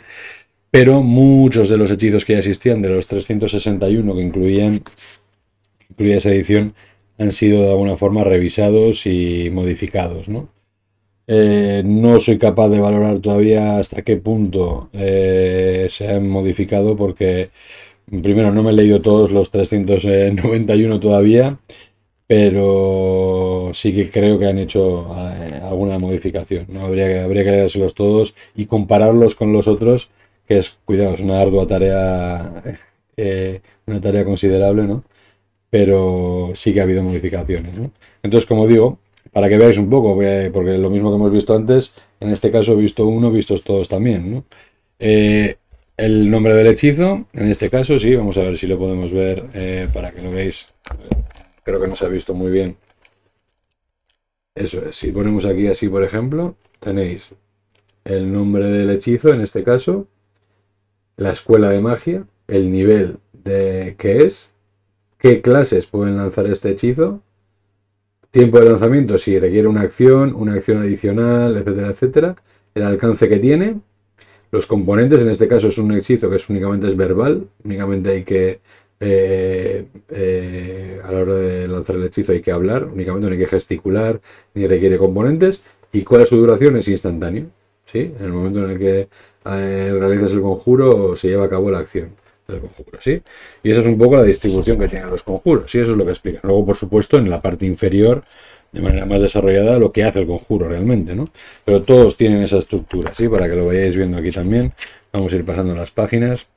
pero muchos de los hechizos que ya existían, de los 361 que incluía esa edición, han sido de alguna forma revisados y modificados, ¿no? No soy capaz de valorar todavía hasta qué punto se han modificado porque primero no me he leído todos los 391 todavía, pero sí que creo que han hecho alguna modificación, ¿no? Habría que leérselos todos y compararlos con los otros, que es, cuidado, es una ardua tarea, una tarea considerable, ¿no? Pero sí que ha habido modificaciones, ¿no? Entonces, como digo, para que veáis un poco, porque lo mismo que hemos visto antes, en este caso he visto uno, vistos todos también, ¿no? El nombre del hechizo, en este caso, sí, vamos a ver si lo podemos ver para que lo veáis. Creo que no se ha visto muy bien. Eso es, si ponemos aquí así, por ejemplo, tenéis el nombre del hechizo, en este caso, la escuela de magia, el nivel de que es, qué clases pueden lanzar este hechizo, tiempo de lanzamiento si requiere una acción adicional, etcétera, etcétera, el alcance que tiene, los componentes, en este caso es un hechizo que únicamente es verbal, únicamente hay que, a la hora de lanzar el hechizo hay que hablar, únicamente no hay que gesticular, ni requiere componentes, y cuál es su duración, es instantáneo, ¿sí? En el momento en el que realizas el conjuro se lleva a cabo la acción del conjuro, ¿sí? Y esa es un poco la distribución que tienen los conjuros, ¿sí? Eso es lo que explica. Luego, por supuesto, en la parte inferior, de manera más desarrollada, lo que hace el conjuro realmente, ¿no? Pero todos tienen esa estructura, ¿sí? Para que lo vayáis viendo aquí también. Vamos a ir pasando las páginas.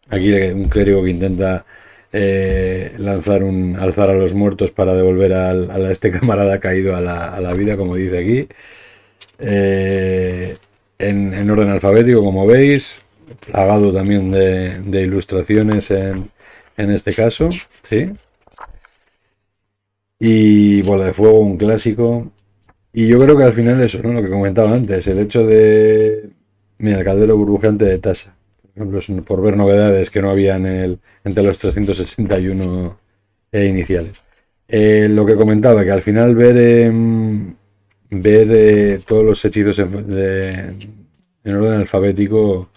Aquí un clérigo que intenta alzar a los muertos para devolver a este camarada caído a la vida, como dice aquí. En orden alfabético, como veis, plagado también de ilustraciones en este caso, ¿sí? Y bola de fuego, un clásico. Y yo creo que al final eso, ¿no? Lo que comentaba antes, el hecho de... Mira, el caldero burbujeante de Tasa. Por ejemplo, es por ver novedades que no había entre los 361 iniciales. Lo que comentaba, que al final ver todos los hechizos en orden alfabético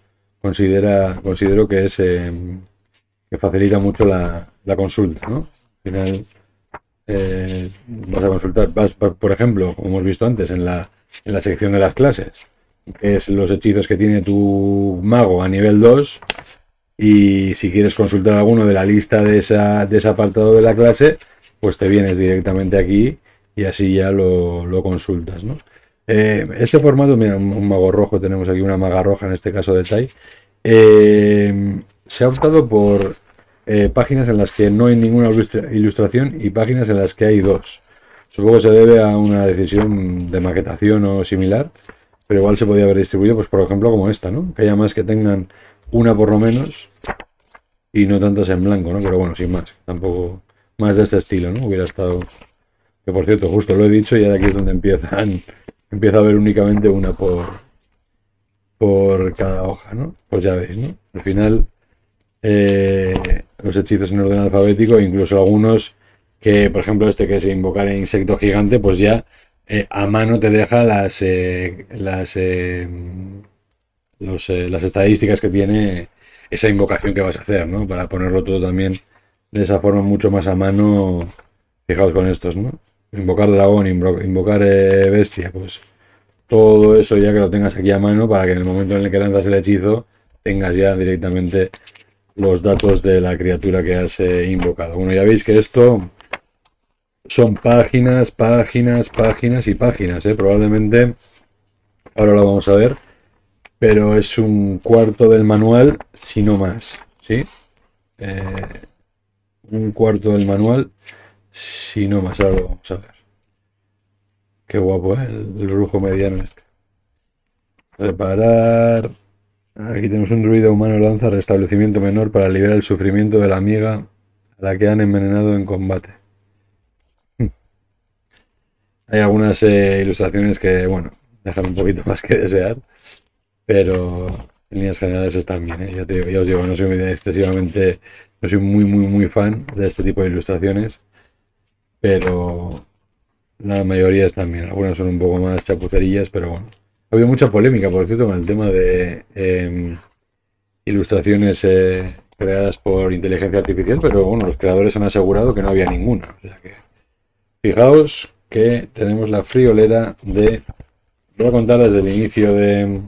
considero que es que facilita mucho la consulta, ¿no? Al final vas a consultar, por ejemplo, como hemos visto antes, en la sección de las clases, que es los hechizos que tiene tu mago a nivel 2, y si quieres consultar alguno de la lista de ese apartado de la clase, pues te vienes directamente aquí y así ya lo consultas, ¿no? Este formato, mira, un mago rojo, tenemos aquí una maga roja, en este caso de Tai. Se ha optado por páginas en las que no hay ninguna ilustración y páginas en las que hay dos. Supongo que se debe a una decisión de maquetación o similar, pero igual se podía haber distribuido, pues por ejemplo, como esta, ¿no? Que haya más que tengan una por lo menos y no tantas en blanco, ¿no? Pero bueno, sin más, tampoco más de este estilo, ¿no? Hubiera estado... Que por cierto, justo lo he dicho y ahora aquí es donde empieza a haber únicamente una por cada hoja, ¿no? Pues ya veis, ¿no? Al final, los hechizos en orden alfabético, incluso algunos que, por ejemplo, este que es invocar insecto gigante, pues ya a mano te deja las estadísticas que tiene esa invocación que vas a hacer, ¿no? Para ponerlo todo también de esa forma mucho más a mano. Fijaos con estos, ¿no? Invocar dragón, invocar bestia, pues todo eso ya que lo tengas aquí a mano para que en el momento en el que lanzas el hechizo tengas ya directamente los datos de la criatura que has invocado. Bueno, ya veis que esto son páginas, páginas, páginas y páginas, probablemente ahora lo vamos a ver, pero es un cuarto del manual, si no más, ¿sí? Un cuarto del manual, si no más, ahora lo vamos a ver. Qué guapo, el brujo mediano este. Reparar. Aquí tenemos un druida humano lanza restablecimiento menor para aliviar el sufrimiento de la amiga a la que han envenenado en combate. Hay algunas ilustraciones que, bueno, dejan un poquito más que desear, pero en líneas generales están bien, ¿eh? Ya os digo, no soy excesivamente, no soy muy fan de este tipo de ilustraciones, pero la mayoría están bien. Algunas son un poco más chapucerillas, pero bueno. Ha habido mucha polémica, por cierto, con el tema de ilustraciones creadas por inteligencia artificial, pero bueno, los creadores han asegurado que no había ninguna. O sea que, fijaos que tenemos la friolera de... Voy a contar desde el inicio de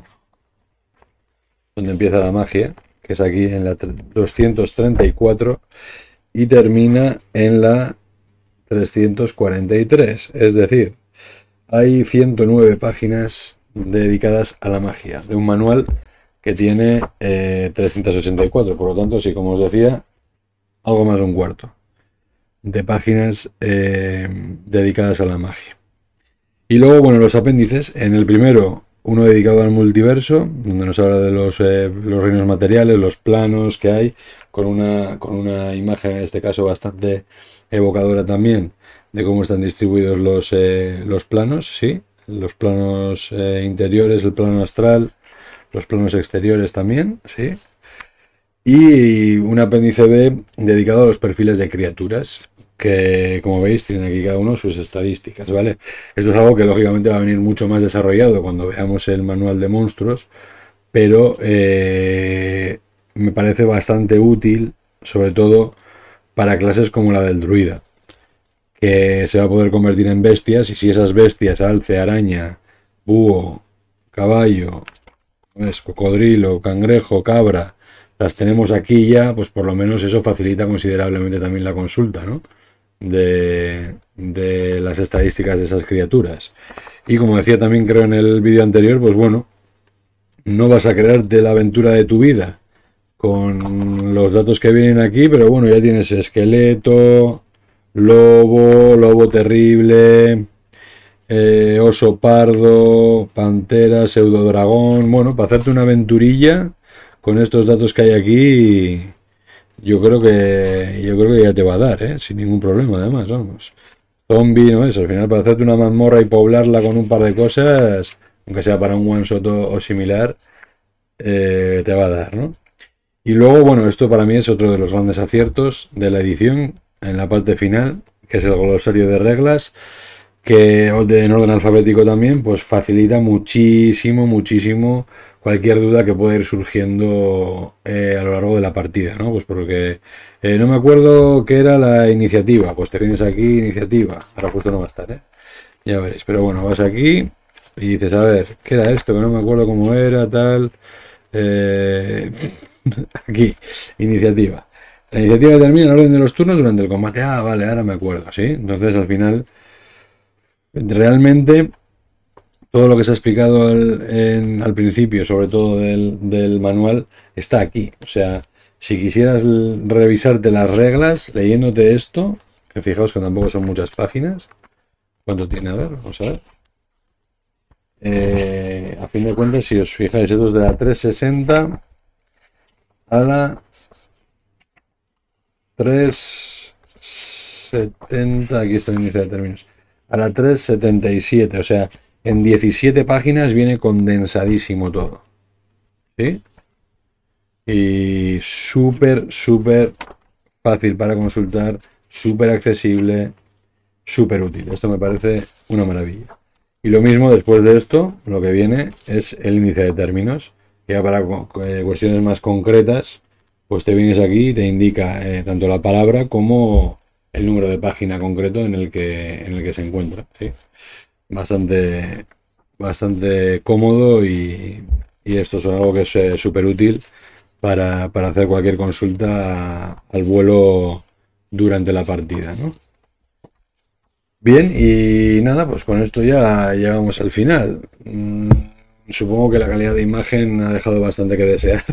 donde empieza la magia, que es aquí en la 234 y termina en la 343. Es decir, hay 109 páginas dedicadas a la magia, de un manual que tiene 384. Por lo tanto, sí, como os decía, algo más de un cuarto de páginas dedicadas a la magia. Y luego, bueno, los apéndices. En el primero, uno dedicado al multiverso, donde nos habla de los reinos materiales, los planos que hay, con una imagen, en este caso, bastante evocadora también, de cómo están distribuidos los planos, ¿sí? Los planos interiores, el plano astral, los planos exteriores también, ¿sí? Y un apéndice B dedicado a los perfiles de criaturas, que como veis tienen aquí cada uno sus estadísticas, ¿vale? Esto es algo que lógicamente va a venir mucho más desarrollado cuando veamos el manual de monstruos, pero me parece bastante útil, sobre todo para clases como la del druida, que se va a poder convertir en bestias, y si esas bestias, alce, araña, búho, caballo, cocodrilo, cangrejo, cabra, las tenemos aquí ya, pues por lo menos eso facilita considerablemente también la consulta, ¿no? de las estadísticas de esas criaturas. Y como decía también creo en el vídeo anterior, pues bueno, no vas a crearte la aventura de tu vida con los datos que vienen aquí, pero bueno, ya tienes esqueleto, lobo terrible, oso pardo, pantera, pseudodragón. Bueno, para hacerte una aventurilla con estos datos que hay aquí, yo creo que ya te va a dar, sin ningún problema, además, vamos. Zombie, ¿no? Eso, al final para hacerte una mazmorra y poblarla con un par de cosas, aunque sea para un one shot o similar, te va a dar, ¿no? Y luego, bueno, esto para mí es otro de los grandes aciertos de la edición, en la parte final, que es el glosario de reglas, que en orden alfabético también, pues facilita muchísimo cualquier duda que pueda ir surgiendo a lo largo de la partida, ¿no? Pues porque no me acuerdo qué era la iniciativa, pues te vienes aquí, iniciativa, ahora justo no va a estar, ya veréis, pero bueno, vas aquí y dices, a ver, ¿qué era esto? Que no me acuerdo cómo era, tal, aquí, iniciativa. La iniciativa termina en el orden de los turnos durante el combate. Ah, vale, ahora me acuerdo, ¿sí? Entonces al final, realmente, todo lo que se ha explicado al principio, sobre todo del manual, está aquí. O sea, si quisieras revisarte las reglas, leyéndote esto, que fijaos que tampoco son muchas páginas. ¿Cuánto tiene? A ver, vamos a ver. A fin de cuentas, si os fijáis, esto es de la 360 a la 370, aquí está el índice de términos, a la 377, o sea, en 17 páginas viene condensadísimo todo. ¿sí? Y súper fácil para consultar, súper accesible, súper útil. Esto me parece una maravilla. Y lo mismo después de esto, lo que viene es el índice de términos, que ya para cuestiones más concretas, pues te vienes aquí y te indica tanto la palabra como el número de página concreto en el que se encuentra. ¿Sí? Bastante, bastante cómodo y esto es algo que es súper útil para hacer cualquier consulta al vuelo durante la partida, ¿no? Bien, y nada, pues con esto ya llegamos al final. Supongo que la calidad de imagen ha dejado bastante que desear.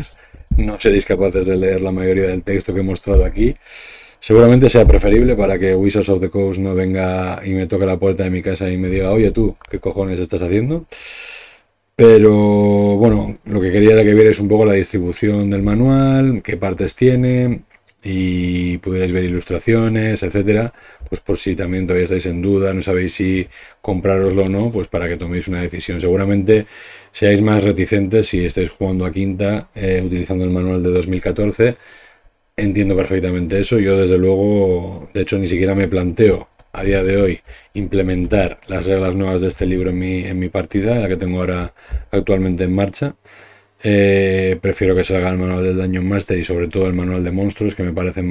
No seréis capaces de leer la mayoría del texto que he mostrado aquí. Seguramente sea preferible para que Wizards of the Coast no venga y me toque la puerta de mi casa y me diga, oye tú, ¿qué cojones estás haciendo? Pero bueno, lo que quería era que vierais un poco la distribución del manual, qué partes tiene y pudierais ver ilustraciones, etcétera. Pues por si también todavía estáis en duda, no sabéis si comprároslo o no, pues para que toméis una decisión. Seguramente seáis más reticentes si estáis jugando a quinta utilizando el manual de 2014. Entiendo perfectamente eso. Yo desde luego, de hecho, ni siquiera me planteo a día de hoy implementar las reglas nuevas de este libro en mi partida, la que tengo ahora actualmente en marcha. Prefiero que salga el manual del Dungeon Master y sobre todo el manual de monstruos, que me parecen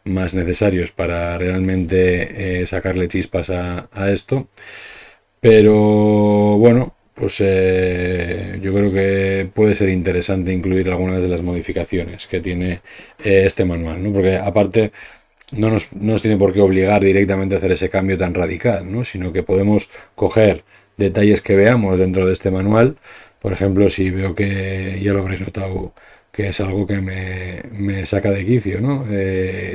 más necesarios para realmente sacarle chispas a esto. Pero bueno, pues yo creo que puede ser interesante incluir algunas de las modificaciones que tiene este manual, ¿no? Porque aparte no nos tiene por qué obligar directamente a hacer ese cambio tan radical, ¿no? Sino que podemos coger detalles que veamos dentro de este manual. Por ejemplo, si veo que, ya lo habréis notado, que es algo que me saca de quicio, ¿no?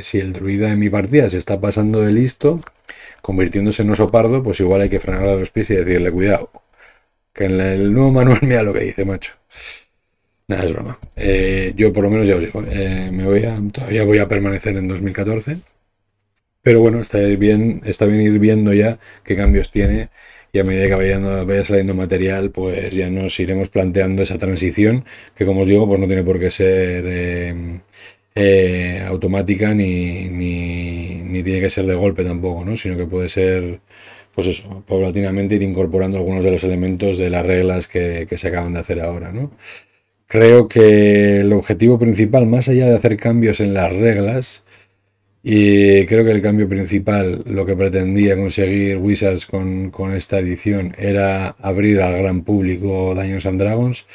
Si el druida en mi partida se está pasando de listo, convirtiéndose en oso pardo, pues igual hay que frenarle a los pies y decirle, cuidado, que en el nuevo manual mira lo que dice, macho. Nada, es broma. Yo por lo menos ya os digo, todavía voy a permanecer en 2014. Pero bueno, está bien ir viendo ya qué cambios tiene y a medida que vaya saliendo material, pues ya nos iremos planteando esa transición que como os digo, pues no tiene por qué ser automática ni tiene que ser de golpe tampoco, ¿no? Sino que puede ser, pues eso, paulatinamente ir incorporando algunos de los elementos de las reglas que se acaban de hacer ahora, ¿no? Creo que el objetivo principal, más allá de hacer cambios en las reglas, y creo que el cambio principal, lo que pretendía conseguir Wizards con esta edición, era abrir al gran público Dungeons and Dragons.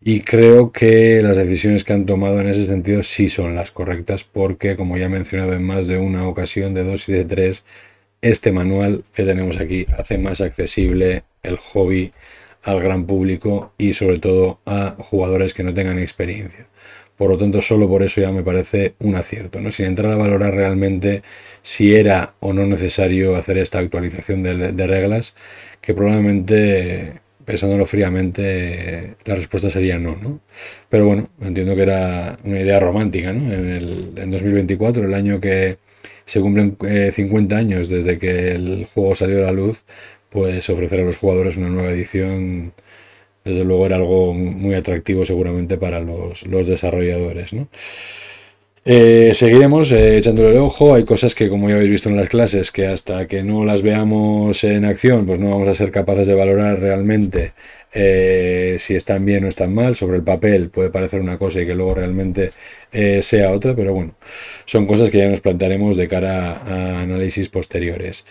Y creo que las decisiones que han tomado en ese sentido sí son las correctas, porque, como ya he mencionado en más de una ocasión, de dos y de tres, este manual que tenemos aquí hace más accesible el hobby al gran público y sobre todo a jugadores que no tengan experiencia. Por lo tanto, solo por eso ya me parece un acierto, ¿no? Sin entrar a valorar realmente si era o no necesario hacer esta actualización de reglas, que probablemente, pensándolo fríamente, la respuesta sería no, ¿no? Pero bueno, entiendo que era una idea romántica, ¿no? En 2024, el año que se cumplen 50 años desde que el juego salió a la luz, pues ofrecer a los jugadores una nueva edición desde luego era algo muy atractivo seguramente para los desarrolladores, ¿no? Seguiremos echándole el ojo. Hay cosas que, como ya habéis visto en las clases, que hasta que no las veamos en acción, pues no vamos a ser capaces de valorar realmente si están bien o están mal. Sobre el papel puede parecer una cosa y que luego realmente sea otra, pero bueno, son cosas que ya nos plantearemos de cara a análisis posteriores.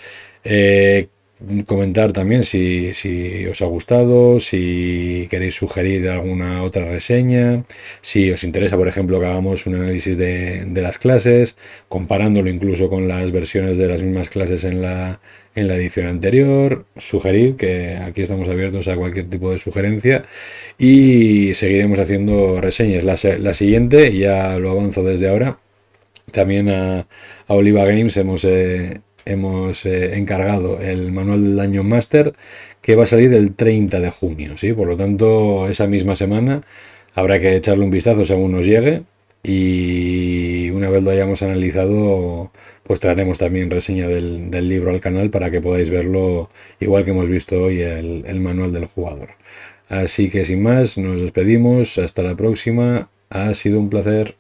Comentar también si os ha gustado, si queréis sugerir alguna otra reseña, si os interesa, por ejemplo, que hagamos un análisis de las clases, comparándolo incluso con las versiones de las mismas clases en la edición anterior. Sugerid que aquí estamos abiertos a cualquier tipo de sugerencia y seguiremos haciendo reseñas. La siguiente, ya lo avanzo desde ahora, también a Oliva Games hemos encargado el manual del Dungeon Master, que va a salir el 30 de junio, ¿sí? Por lo tanto, esa misma semana habrá que echarle un vistazo según nos llegue. Y una vez lo hayamos analizado, pues traeremos también reseña del libro al canal para que podáis verlo igual que hemos visto hoy el manual del jugador. Así que sin más, nos despedimos, hasta la próxima, ha sido un placer.